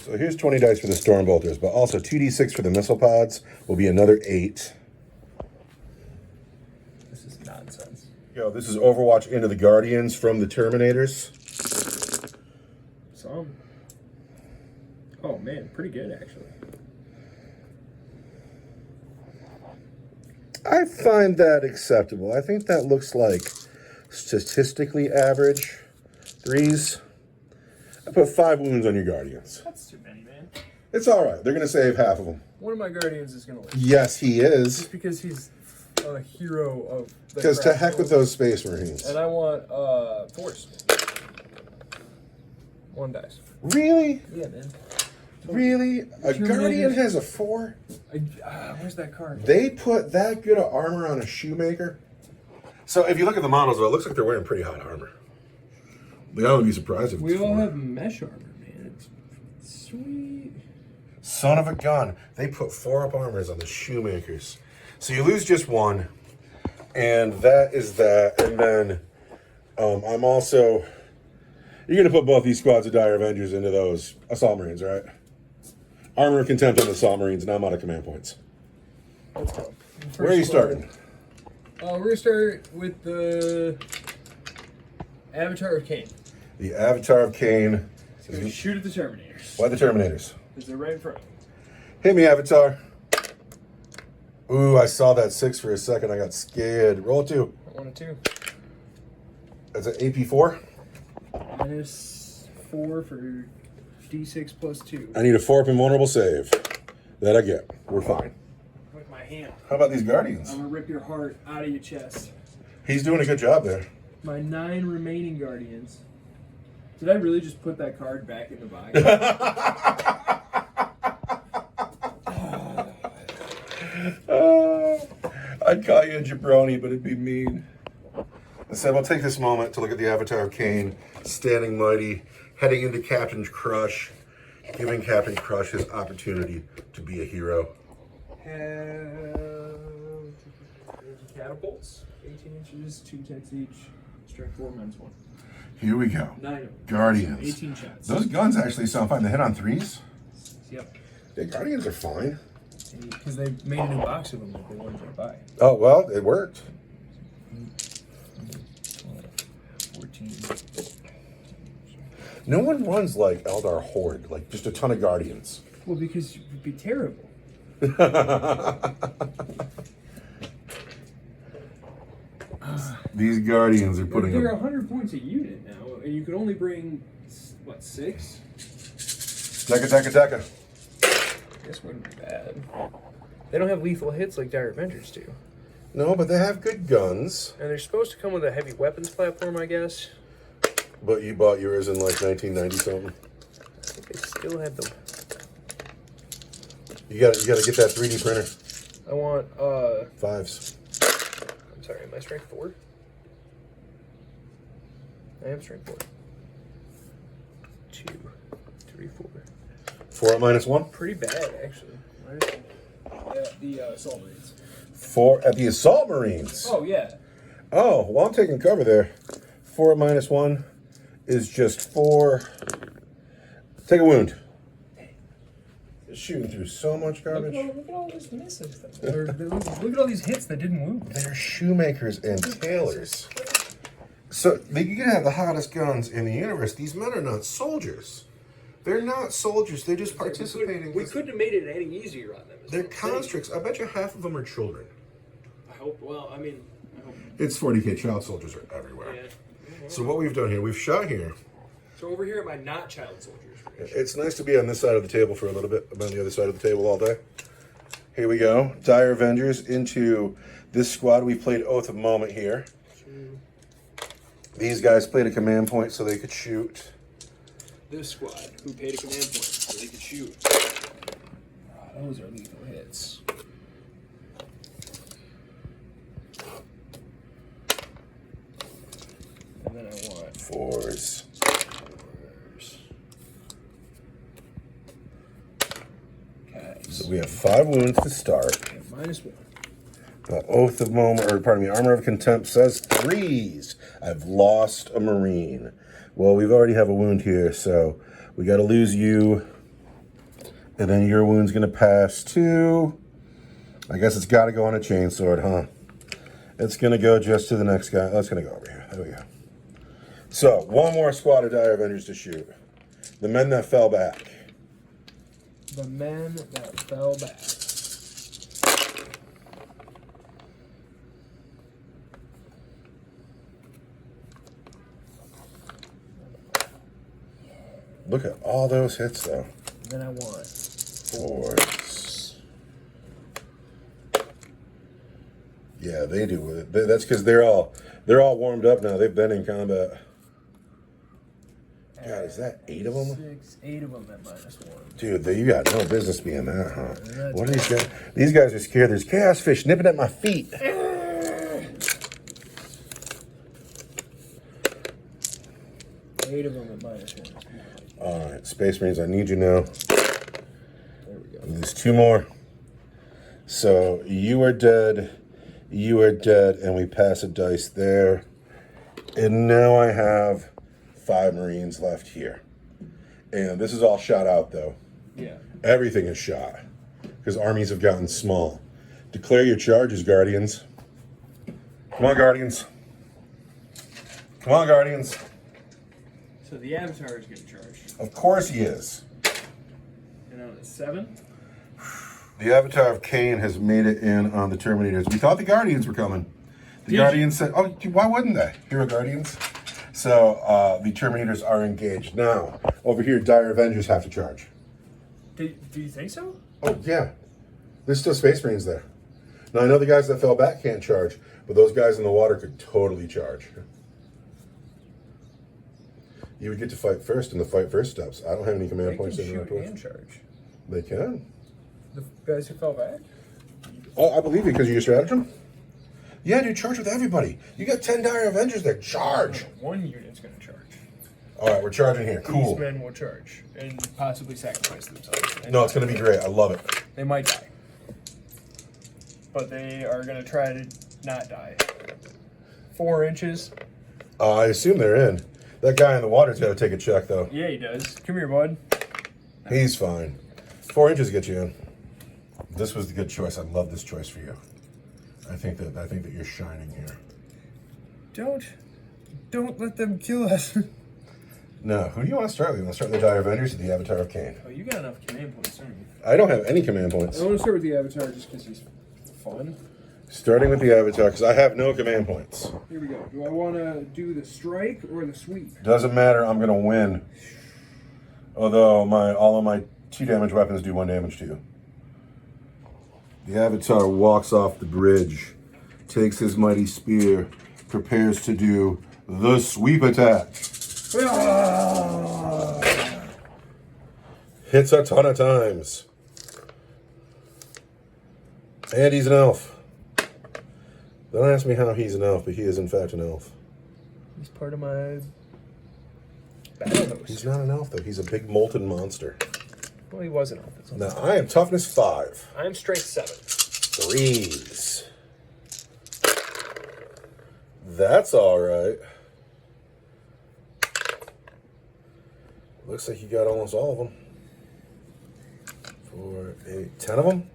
So here's 20 dice for the Storm Bolters, but also 2d6 for the missile pods will be another 8. This is nonsense. Yo, this is Overwatch into the Guardians from the Terminators. Some. Oh man, pretty good actually. I find that acceptable. I think that looks like statistically average. 3s. I put 5 wounds on your Guardians. That's too many, man. It's all right. They're going to save half of them. One of my guardians is gonna live. Yes, he is. Just because he's a hero of the Because to heck Craftworld. with those Space Marines. And I want force. 1 dice. Really? Yeah, man. Really? A Terminators. Guardian has a 4? Where's that card? They put that good of armor on a Shoemaker? So if you look at the models, though, it looks like they're wearing pretty hot armor. Like, I would be surprised if We it's all 4. have mesh armor, man. It's sweet. Son of a gun. They put 4-up armors on the Shoemakers. So you lose just 1. And that is that. And then I'm also... You're going to put both these squads of Dire Avengers into those Assault Marines, right? Armor of Contempt on the Assault Marines, and I'm out of command points. Let's go. Where are you starting? We're going to start with the Avatar of Cain. The Avatar of Cain. He's going to shoot at the Terminators. Why the Terminators? Because they're right in front. Hit me, Avatar. Ooh, I saw that 6 for a second. I got scared. Roll 2. 1 and 2. That's an AP4. -4 for D6 plus 2. I need a 4-up invulnerable save. That I get. We're fine. With my hand. How about these Guardians? I'm going to rip your heart out of your chest. He's doing a good job there. My 9 remaining Guardians. Did I really just put that card back in the bag? I'd call you a jabroni, but it'd be mean. I said, we'll take this moment to look at the Avatar of Cain, standing mighty, heading into Captain Crush, giving Captain Crush his opportunity to be a hero. Have catapults, 18 inches, 2 10s each, strength 4, men's 1. Here we go. 9 Guardians. 18 shots. Those guns actually sound fine. They hit on 3s? Yep. The Guardians are fine. Because they made a new box of them that they wanted to buy. Oh, well, it worked. 14. No one runs like Eldar Horde, like just a ton of Guardians. Well, because it would be terrible. These Guardians are putting They're up... 100 points a unit now, and you can only bring, what, 6? Deca. This wouldn't be bad. They don't have lethal hits like Dire Avengers do. No, but they have good guns. And they're supposed to come with a heavy weapons platform, I guess. But you bought yours in like 1990 something. I think they still have them. You gotta get that 3D printer. I want 5s. I'm sorry, am I strength 4? I am strength 4. 2, 3, 4. 4 at -1? Pretty bad, actually. At the assault marines. 4 at the assault marines. Oh yeah. Oh, well, I'm taking cover there. 4 at -1 is just 4. Take a wound. It's shooting through so much garbage. Look at all this misses. Look at all these hits that didn't wound. They're shoemakers and tailors. So you can have the hottest guns in the universe. These men are not soldiers. They're not soldiers. They're just participating. We couldn't have made it any easier on them. They're constructs. I bet you half of them are children. I hope. Well, I mean, I hope. It's 40K. Child soldiers are everywhere. Yeah. So what we've done here, we've shot here. So over here at my not child soldiers. It's nice to be on this side of the table for a little bit. I'm on the other side of the table all day. Here we go. Dire Avengers into this squad. We played Oath of Moment here. These guys played a command point so they could shoot. This squad, who paid a command point so they could shoot. Oh, those are lethal hits. And then I want 4s. Okay. So we have 5 wounds to start. -1. The Oath of Moment, or pardon me, Armor of Contempt says 3s. I've lost a Marine. Well, we've already have a wound here, so we got to lose you. And then your wound's going to pass too. I guess it's got to go on a chainsword, huh? It's going to go just to the next guy. Oh, it's going to go over here. There we go. So, one more squad of Dire Avengers to shoot. The men that fell back. The men that fell back. Look at all those hits, though. Then I want 4s. Yeah, they do. That's because they're all warmed up now. They've been in combat. God, is that 8 of them? 8 of them at -1. Dude, you got no business being that, huh? What are these guys? These guys are scared. There's chaos fish nipping at my feet. 8 of them at -1. All right, Space Marines, I need you now. There we go. There's 2 more. So you are dead, and we pass a dice there. And now I have 5 Marines left here. And this is all shot out, though. Yeah. Everything is shot, because armies have gotten small. Declare your charges, Guardians. Come on, Guardians. Come on, Guardians. So the Avatar is getting charged. Of course he is. And on a 7? The Avatar of Cain has made it in on the Terminators. We thought the Guardians were coming. The Guardians said, oh, why wouldn't they? Hero Guardians. So the Terminators are engaged. Now, over here, Dire Avengers have to charge. Do you think so? Oh, yeah. There's still Space Marines there. Now, I know the guys that fell back can't charge, but those guys in the water could totally charge. You would get to fight first in the fight first steps. I don't have any command points in shoot there. and charge. They can. The guys who fell back? Oh, I believe you because you just strateged them? Yeah, dude, charge with everybody. You got 10 Dire Avengers there. Charge. One unit's going to charge. All right, we're charging here. Cool. These men will charge and possibly sacrifice themselves. No, it's going to be great. I love it. They might die. But they are going to try to not die. 4 inches. I assume they're in. That guy in the water's got to take a check, though. Yeah, he does. Come here, bud. He's fine. 4 inches get you in. This was the good choice. I love this choice for you. I think that you're shining here. Don't let them kill us. No, who do you want to start with? You want to start with the Dire Avengers or the Avatar of Cain? Oh, you got enough command points, don't you? I don't have any command points. I want to start with the Avatar just because he's fun. Starting with the Avatar, because I have no command points. Here we go. Do I want to do the strike or the sweep? Doesn't matter, I'm going to win. Although all of my 2 damage weapons do 1 damage to you. The Avatar walks off the bridge, takes his mighty spear, prepares to do the sweep attack. Hits a ton of times. And he's an elf. Don't ask me how he's an elf, but he is in fact an elf. He's part of my battle host. He's not an elf though, he's a big molten monster. Well, he was an elf. Now I am toughness 5. I am strength 7. 3s. That's alright. Looks like you got almost all of them. 4, 8, 10 of them?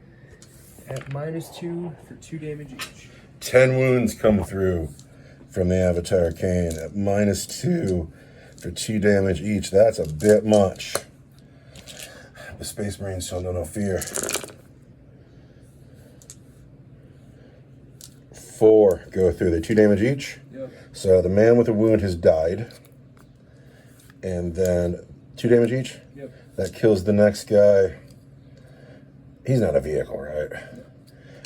At -2 for 2 damage each. 10 wounds come through from the Avatar Cane at -2 for 2 damage each. That's a bit much. The Space Marines show no fear. 4 go through. They're 2 damage each. Yep. So the man with the wound has died. And then 2 damage each? Yep. That kills the next guy. He's not a vehicle, right?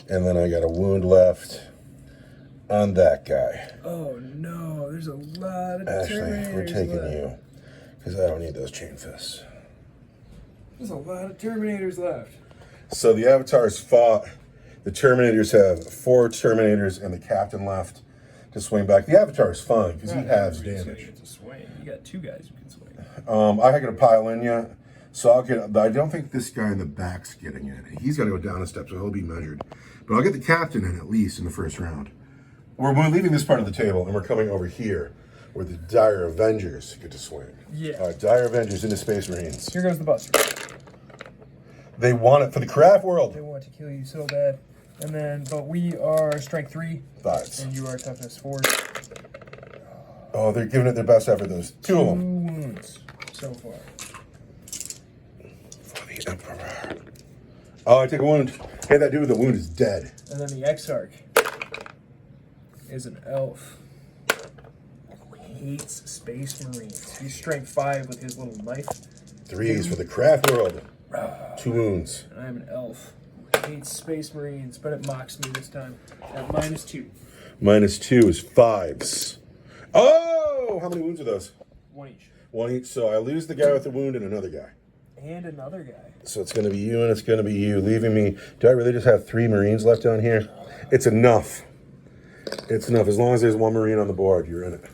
And then I got a wound left on that guy. Oh no, there's a lot of Actually, we're Terminators taking left. you. Because I don't need those chain fists. There's a lot of Terminators left. So the Avatars fought. The Terminators have 4 Terminators and the captain left to swing back. The Avatar's fine because he halves damage. You swing. You got 2 guys who can swing. I ain't gonna pile in yet. So I'll get, I don't think this guy in the back's getting in. He's got to go down a step, so he'll be measured. But I'll get the captain in at least in the first round. We're leaving this part of the table, and we're coming over here, where the Dire Avengers get to swing. Yeah. Dire Avengers into Space Marines. Here goes the Buster. They want it for the Craftworld. They want to kill you so bad. And then, but we are strength 3. 5s. And you are toughness 4. Oh, they're giving it their best effort, those 2 of 2 them. wounds so far. For the Emperor. Oh, I take a wound. Hey, that dude with the wound is dead. And then the Exarch is an elf who hates Space Marines. He's strength 5 with his little knife. 3s for the Craftworld. 2 wounds. And I'm an elf who hates Space Marines, but it mocks me this time at -2. -2 is 5s. Oh! How many wounds are those? 1 each. 1 each. So I lose the guy with the wound and another guy. And another guy. So it's going to be you and it's going to be you, leaving me. Do I really just have 3 Marines left down here? It's enough. It's enough. As long as there's 1 Marine on the board, you're in it.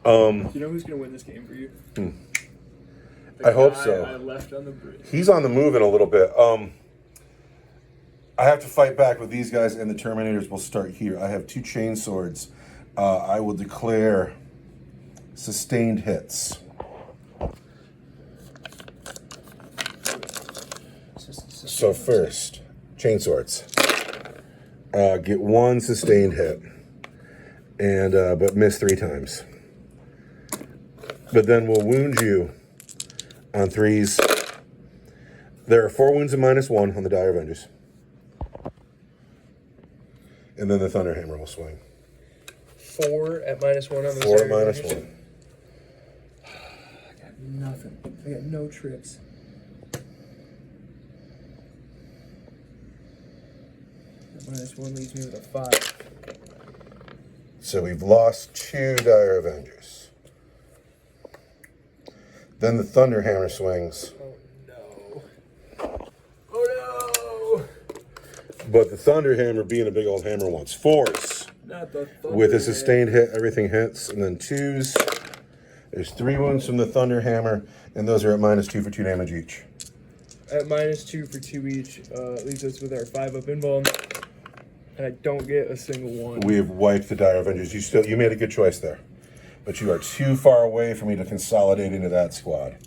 You know who's going to win this game for you? I hope so. I left on the bridge. He's on the move in a little bit. I have to fight back with these guys, and the Terminators will start here. I have 2 chain swords. I will declare sustained hits. So first, chain swords. Get 1 sustained hit, and but miss 3 times. But then we'll wound you on 3s. There are 4 wounds and -1 on the Dire Avengers. And then the Thunderhammer will swing. 4 at -1 on the 4 at Dire Avengers. -1. I got nothing. I got no trips. -1 leaves me with a 5. So we've lost 2 Dire Avengers. Then the Thunderhammer swings. Oh no. Oh no! But the Thunderhammer, being a big old hammer, wants 4s. Not the Thunder. With a sustained hit, everything hits. And then 2s. There's 3 wounds from the Thunderhammer, and those are at -2 for 2 damage each. At -2 for 2 each, leaves us with our 5-up invuln. And I don't get a single one. We have wiped the Dire Avengers. You made a good choice there. But you are too far away for me to consolidate into that squad.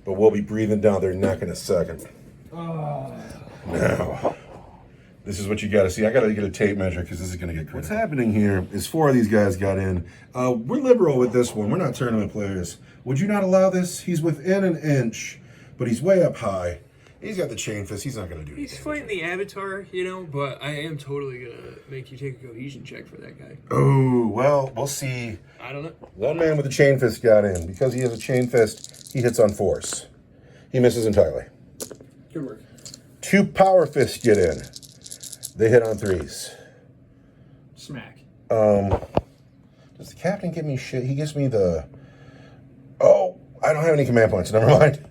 But we'll be breathing down their neck in a second. Oh. Now, this is what you got to see. I got to get a tape measure because this is going to get crazy. What's happening here is 4 of these guys got in. We're liberal with this one. We're not tournament players. Would you not allow this? He's within an inch, but he's way up high. He's got the chain fist. He's not going to do anything. He's fighting the Avatar, you know, but I am totally going to make you take a cohesion check for that guy. Oh, well, we'll see. I don't know. 1 man with a chain fist got in. Because he has a chain fist, he hits on 4s. He misses entirely. Good work. 2 power fists get in. They hit on 3s. Smack. Does the captain give me shit? He gives me the... Oh, I don't have any command points. Never mind.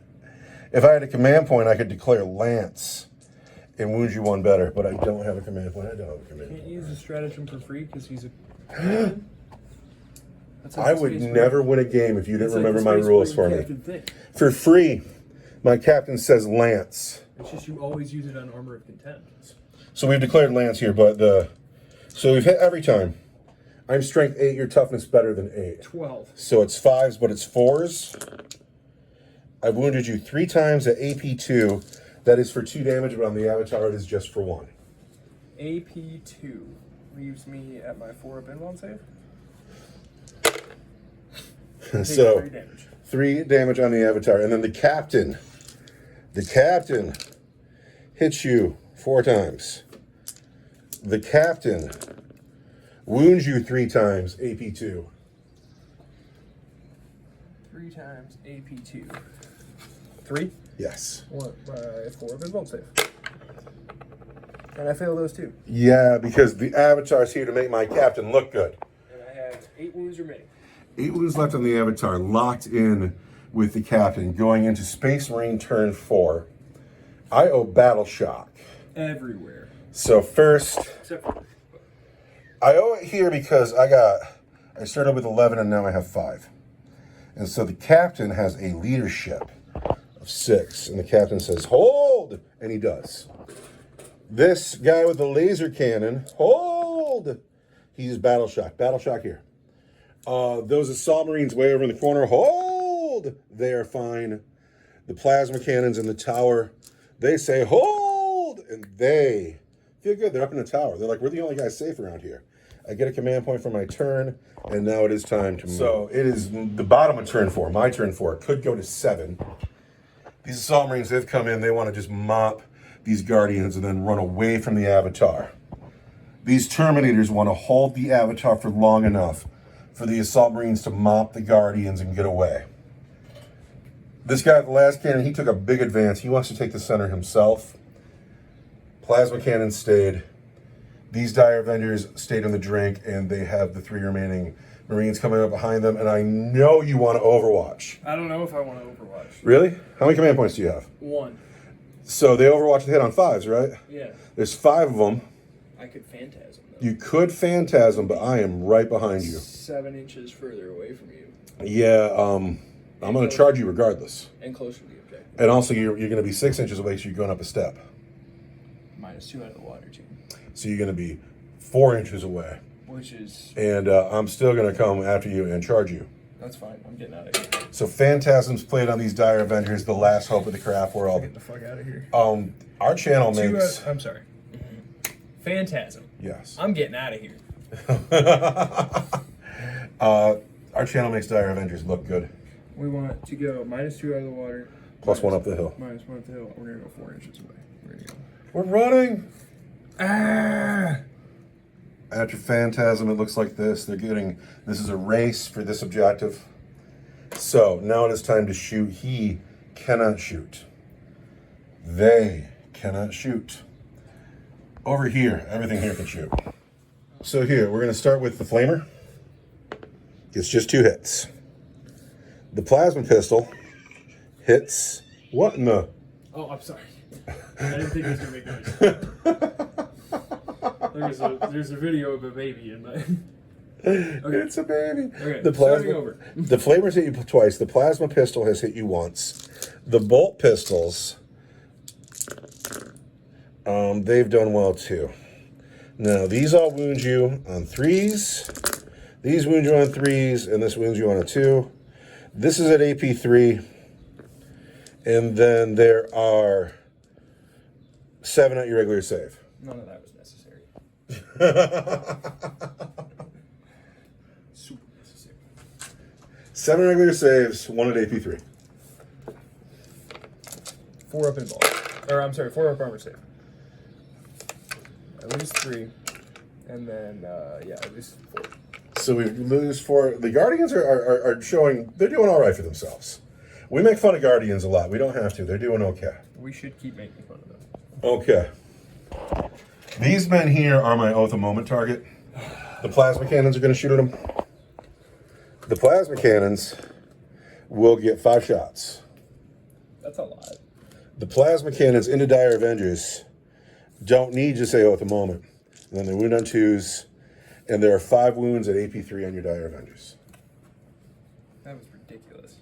If I had a command point, I could declare Lance and wound you 1 better, but I don't have a command point. I don't have a command point. Can't use a stratagem for free because he's a... I would never win a game if you didn't remember my rules for me. For free, my captain says Lance. It's just you always use it on Armor of Contempt. So we've declared Lance here, but so we've hit every time. I'm strength 8, your toughness better than 8. 12. So it's 5s, but it's 4s. I've wounded you 3 times at AP 2. That is for 2 damage, but on the avatar it is just for 1. AP 2 leaves me at my 4-up invuln save. So 3 damage. 3 damage on the avatar, and then the captain hits you 4 times. The captain wounds you 3 times, AP 2. 3 times AP 2. 3? Yes. 4-up invuln save. And I fail those too. Yeah, because the avatar's here to make my captain look good. And I have 8 wounds remaining. 8 wounds left on the avatar, locked in with the captain, going into Space Marine turn 4. I owe Battle Shock. Everywhere. So first, Except for... I owe it here because I started with 11 and now I have 5. And so the captain has a leadership of 6. And the captain says, hold! And he does. This guy with the laser cannon, hold! He's Battle Shock. Battle Shock here. Those assault marines way over in the corner, hold! They are fine. The plasma cannons in the tower, they say, hold! And they feel good. They're up in the tower. They're like, we're the only guys safe around here. I get a command point for my turn, and now it is time to move. So it is the bottom of turn 4. My turn 4 could go to 7. These assault marines, they've come in. They want to just mop these guardians and then run away from the avatar. These terminators want to hold the avatar for long enough for the assault marines to mop the guardians and get away. This guy at the last cannon, he took a big advance. He wants to take the center himself. Plasma cannon stayed. These Dire Avengers stayed on the drink, and they have the 3 remaining Marines coming up behind them, and I know you want to Overwatch. I don't know if I want to Overwatch. Really? How many command points do you have? 1. So they Overwatch the hit on 5s, right? Yeah. There's 5 of them. I could Phantasm, though. You could Phantasm, but I am right behind you. 7 inches further away from you. Yeah, I'm going to charge you regardless. And closer to the objective. And also, you're going to be 6 inches away, so you're going up a step. -2 out of the water, too. So you're going to be 4 inches away. Which is... And I'm still going to come after you and charge you. That's fine. I'm getting out of here. So Phantasm's played on these Dire Avengers, the last hope of the Craftworld. Get the fuck out of here. Our channel makes... I'm sorry. Phantasm. Yes. I'm getting out of here. Our channel makes Dire Avengers look good. We want to go -2 out of the water. +1 up the hill. -1 up the hill. We're going to go 4 inches away. We're going to go. We're running! Ah! After Phantasm, it looks like this. This is a race for this objective. So, now it is time to shoot. He cannot shoot. They cannot shoot. Over here, everything here can shoot. So here, we're going to start with the Flamer. It's just 2 hits. The Plasma Pistol hits... What in the... Oh, I'm sorry. I didn't think it was going to make noise. There's a video of a baby in my... Okay. It's a baby. Okay, The starting over. The Flamer's hit you twice. The Plasma Pistol has hit you once. The Bolt Pistols... they've done well too. Now, these all wound you on 3s. These wound you on 3s, and this wounds you on a 2. This is at AP 3. And then there are 7 at your regular save. None of that was necessary. Super necessary. 7 regular saves, 1 at AP 3. 4 up in ball. Or, I'm sorry, 4 up armor save. At least 3. And then, at least 4. So we lose 4. The Guardians are showing, they're doing all right for themselves. We make fun of Guardians a lot. We don't have to. They're doing okay. We should keep making fun of them. Okay. These men here are my Oath of Moment target. The plasma cannons are going to shoot at them. The plasma cannons will get 5 shots. That's a lot. The plasma cannons into Dire Avengers don't need to say Oath of Moment. And then they wound on 2s, and there are 5 wounds at AP3 on your Dire Avengers. That was ridiculous.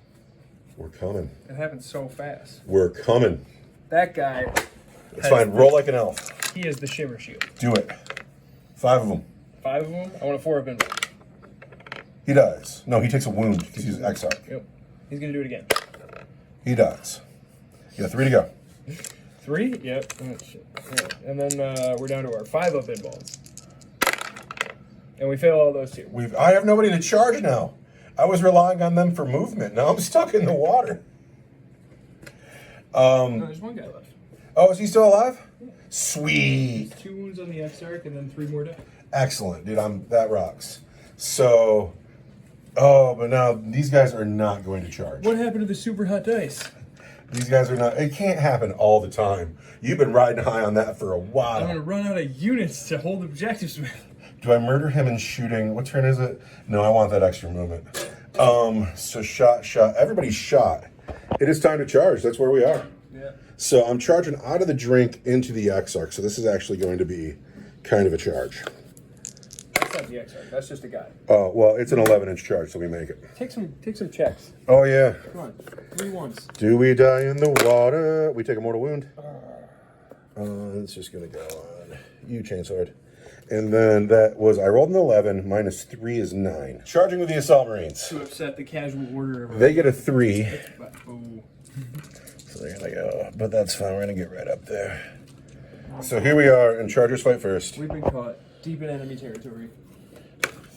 We're coming. It happened so fast. We're coming. That guy. It's fine. Roll like an elf. He is the Shimmer Shield. Do it. 5 of them. 5 of them? I want a 4 of them. He dies. No, he takes a wound because he's XR. Yep. He's going to do it again. He dies. You got 3 to go. 3? Yep. Oh, shit. Right. And then we're down to our 5 up balls. And we fail all those 2. I have nobody to charge now. I was relying on them for movement. Now I'm stuck in the water. No, there's 1 guy left. Oh, is he still alive? Yeah. Sweet. 2 wounds on the X-Arc and then 3 more dead. Excellent, dude. That rocks. So, but now these guys are not going to charge. What happened to the super hot dice? These guys are not. It can't happen all the time. You've been riding high on that for a while. I'm gonna run out of units to hold objectives with. Do I murder him in shooting? What turn is it? No, I want that extra movement. So shot. Everybody's shot. It is time to charge. That's where we are. Yeah. So I'm charging out of the drink into the X-Arc. So this is actually going to be kind of a charge. That's not the X-Arc. That's just a guy. Oh, well, it's an 11-inch charge, so we make it. Take some checks. Oh, yeah. Come on. 3 ones. Do we die in the water? We take a mortal wound. It's just going to go on. You, Chainsword. And then that was, I rolled an 11, minus 3 is 9. Charging with the Assault Marines. To upset the casual order of... They get a 3. Oh. So they're going to go, but that's fine. We're going to get right up there. So here we are, and Chargers fight first. We've been caught deep in enemy territory.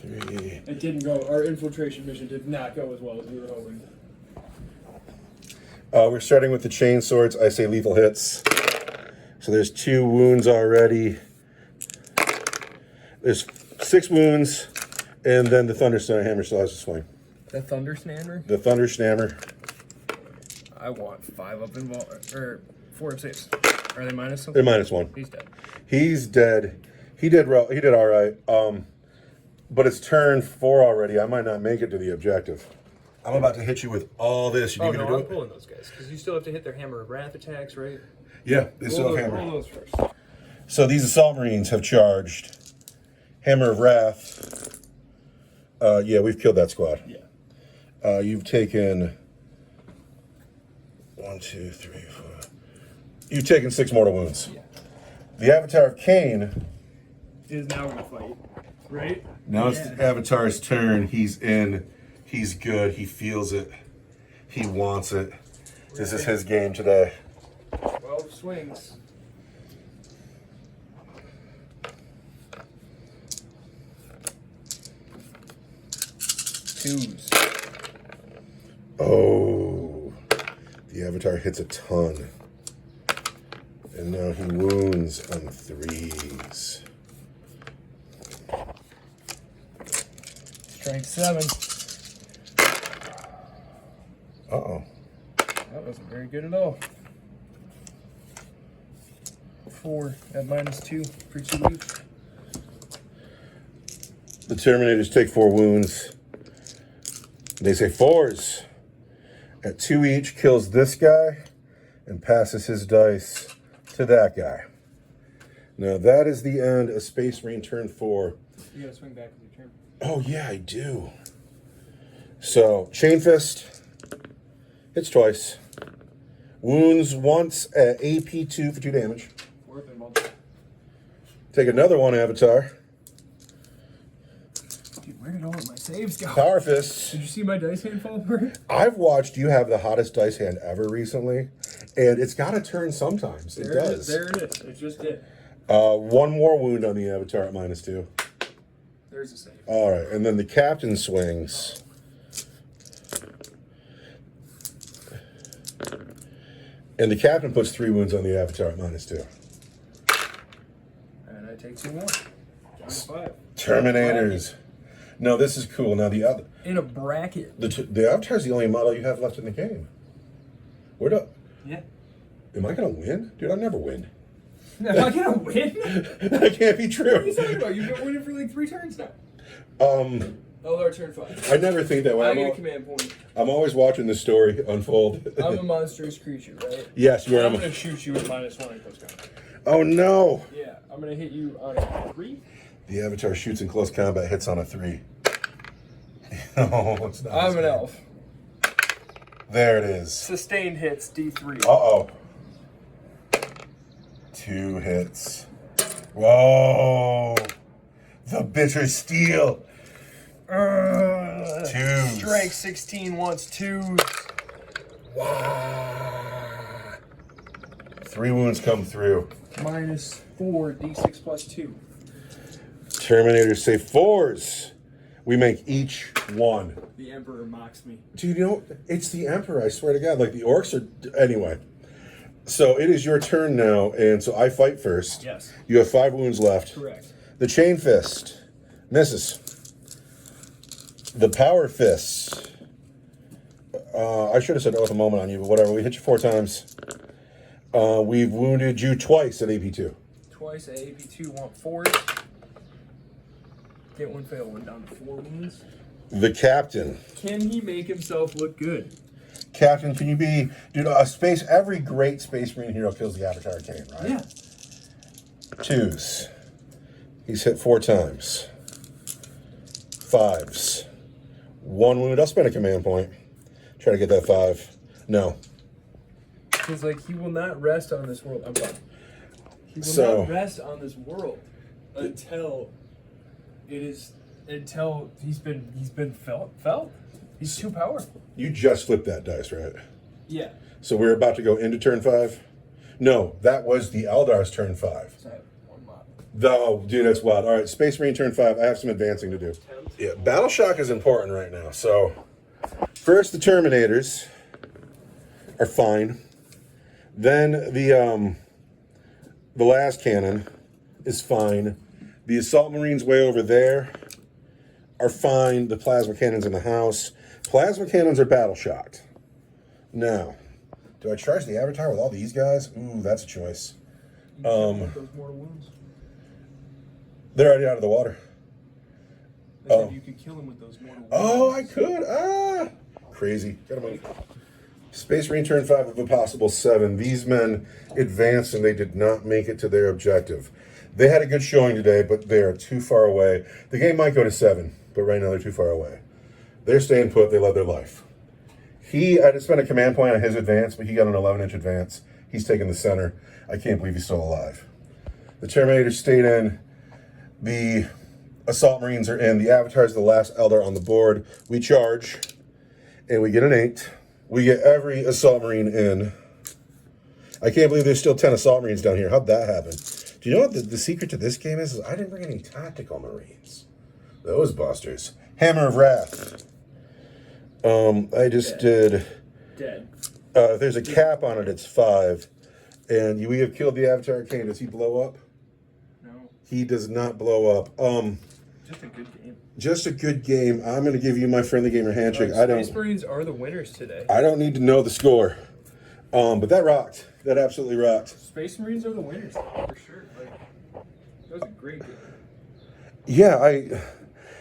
3. It didn't go, our infiltration mission did not go as well as we were hoping. We're starting with the chain swords. I say lethal hits. So there's 2 wounds already. There's 6 wounds, and then the Thunderstone Hammer still has to swing. The Thunder Snammer? The Thunder Snammer. I want 5 up involved, or 4 of 6. Are they minus something? They're minus 1. He's dead. He's dead. He did all right. But it's turn 4 already. I might not make it to the objective. I'm about to hit you with all this. I'm pulling those guys, because you still have to hit their Hammer of Wrath attacks, right? Yeah, they still have hammer. Roll those first. So these Assault Marines have charged. Hammer of Wrath. Yeah, we've killed that squad. Yeah. You've taken 1, 2, 3, 4. You've taken 6 mortal wounds. Yeah. The Avatar of Cain Is now going to fight, right? Now it's the Avatar's turn. He's in. He's good. He feels it. He wants it. This is his game today. 12 swings. Twos. Oh. The Avatar hits a ton. And now he wounds on 3s. Strength 7. Uh-oh. That wasn't very good at all. 4 at minus 2 for 2 each. The Terminators take 4 wounds. They say 4s. At 2 each, kills this guy and passes his dice to that guy. Now that is the end of Space Marine turn 4. You gotta swing back with your turn. Oh yeah, I do. So Chain Fist hits twice. Wounds once at AP2 for 2 damage. 4 up involved. Take another one, Avatar. Dude, where did all of my saves go? Power Fists. Did you see my dice hand fall apart? I've watched you have the hottest dice hand ever recently, and it's got to turn sometimes. It does. There it is. It just did. 1 more wound on the Avatar at minus 2. There's a save. All right, and then the Captain swings. And the Captain puts 3 wounds on the Avatar at minus 2. And I take 2 more. Down to 5. Terminators. No, this is cool. Now the other, In a bracket. the Avatar's the only model you have left in the game. Where do? Yeah. Am I gonna win, dude? I never win. Am I gonna win? That can't be What are you true. talking about? You've been winning for like 3 turns now. Eldar turn 5. I never think that way. I get a command point. I'm always watching the story unfold. I'm a monstrous creature, right? Yes, you are. I'm gonna shoot you with -1 in close combat. Oh no! Yeah, I'm gonna hit you on a 3. The Avatar shoots in close combat, hits on a 3. No, it's not. I'm an elf. There it is. Sustained hits, D3. Uh-oh. 2 hits. Whoa! The bitter steel. Twos. Strength 16 wants 2s. Wow. 3 wounds come through. -4, D6 plus 2. Terminators say 4s. We make each one. The Emperor mocks me. Do you know, it's the Emperor, I swear to God. Like, the orcs are... Anyway. So, it is your turn now, and so I fight first. Yes. You have 5 wounds left. Correct. The Chain Fist misses. The Power Fist. I should have said Oath a moment on you, but whatever. We hit you 4 times. We've wounded you twice at AP2. Twice at AP2, want 4s. Get 1 fail, 1 down to 4 wounds. The Captain. Can he make himself look good? Captain, can you be... Dude, every great Space Marine hero kills the Avatar Arcane, right? Yeah. 2s. He's hit 4 times. 5s. 1 wound. I'll spend a command point. Try to get that 5. No. He's like, he will not rest on this world. I'm fine. He will not rest on this world until he's been felt. He's too powerful. You just flipped that dice, right? Yeah. So we're about to go into turn 5? No, that was the Eldar's turn 5. So I have 1 mod. Oh, dude, that's wild. All right, Space Marine turn 5. I have some advancing to do. Yeah, Battle Shock is important right now. So, first the Terminators are fine. Then the last cannon is fine. The Assault Marines way over there are fine. The Plasma Cannons in the house. Plasma Cannons are Battle Shocked. Now, do I charge the Avatar with all these guys? Ooh, that's a choice. Those mortal wounds. They're already out of the water. I said you could kill him with those mortal wounds. Oh, I could. Ah, crazy. Gotta move. Space Marine turn 5 of a possible 7. These men advanced and they did not make it to their objective. They had a good showing today, but they are too far away. The game might go to 7, but right now they're too far away. They're staying put. They led their life. I had to spend a command point on his advance, but he got an 11-inch advance. He's taking the center. I can't believe he's still alive. The Terminators stayed in. The Assault Marines are in. The Avatar's the last Eldar on the board. We charge, and we get an 8. We get every Assault Marine in. I can't believe there's still 10 Assault Marines down here. How'd that happen? Do you know what the secret to this game is? I didn't bring any Tactical Marines. Those busters. Hammer of Wrath. I just did... Dead. If there's a cap on it, it's 5. And we have killed the Avatar Arcane. Does he blow up? No. He does not blow up. Just a good game. Just a good game. I'm going to give you my friendly gamer handshake. Space Marines are the winners today. I don't need to know the score. But that rocked. That absolutely rocked. Space Marines are the winners, for sure. That was a great game. Yeah,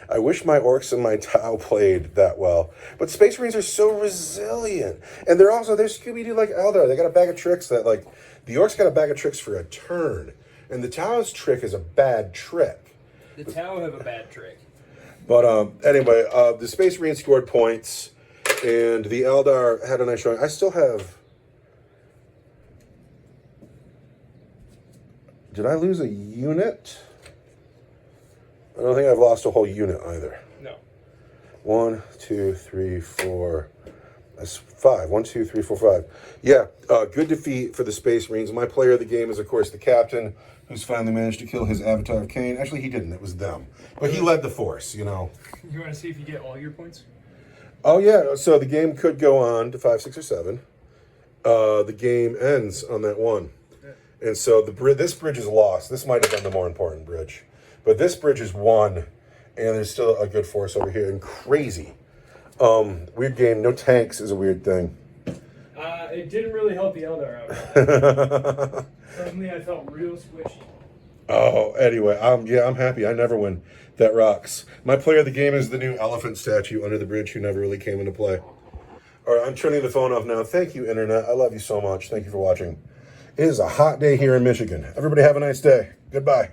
I wish my orcs and my Tau played that well. But Space Marines are so resilient. And they're Scooby-Doo like Eldar. They got a bag of tricks that, like, the orcs got a bag of tricks for a turn. And the Tau's trick is a bad trick. The Tau have a bad trick. But anyway, the Space Marines scored points. And the Eldar had a nice showing. I still have... Did I lose a unit? I don't think I've lost a whole unit either. No. 1, 2, 3, 4. That's 5. 1, 2, 3, 4, 5. Yeah, good defeat for the Space Marines. My player of the game is, of course, the captain, who's finally managed to kill his Avatar of Cain. Actually, he didn't. It was them. But he led the force, you know. You want to see if you get all your points? Oh, yeah. So the game could go on to 5, 6, or 7. The game ends on that 1. And so this bridge is lost. This might have been the more important bridge. But this bridge is won, and there's still a good force over here. And crazy. Weird game. No tanks is a weird thing. It didn't really help the eldar out. Suddenly I felt real squishy. Oh, anyway, I'm happy. I never win. That rocks. My player of the game is the new elephant statue under the bridge who never really came into play. All right, I'm turning the phone off now. Thank you, Internet. I love you so much. Thank you for watching. It is a hot day here in Michigan. Everybody have a nice day. Goodbye.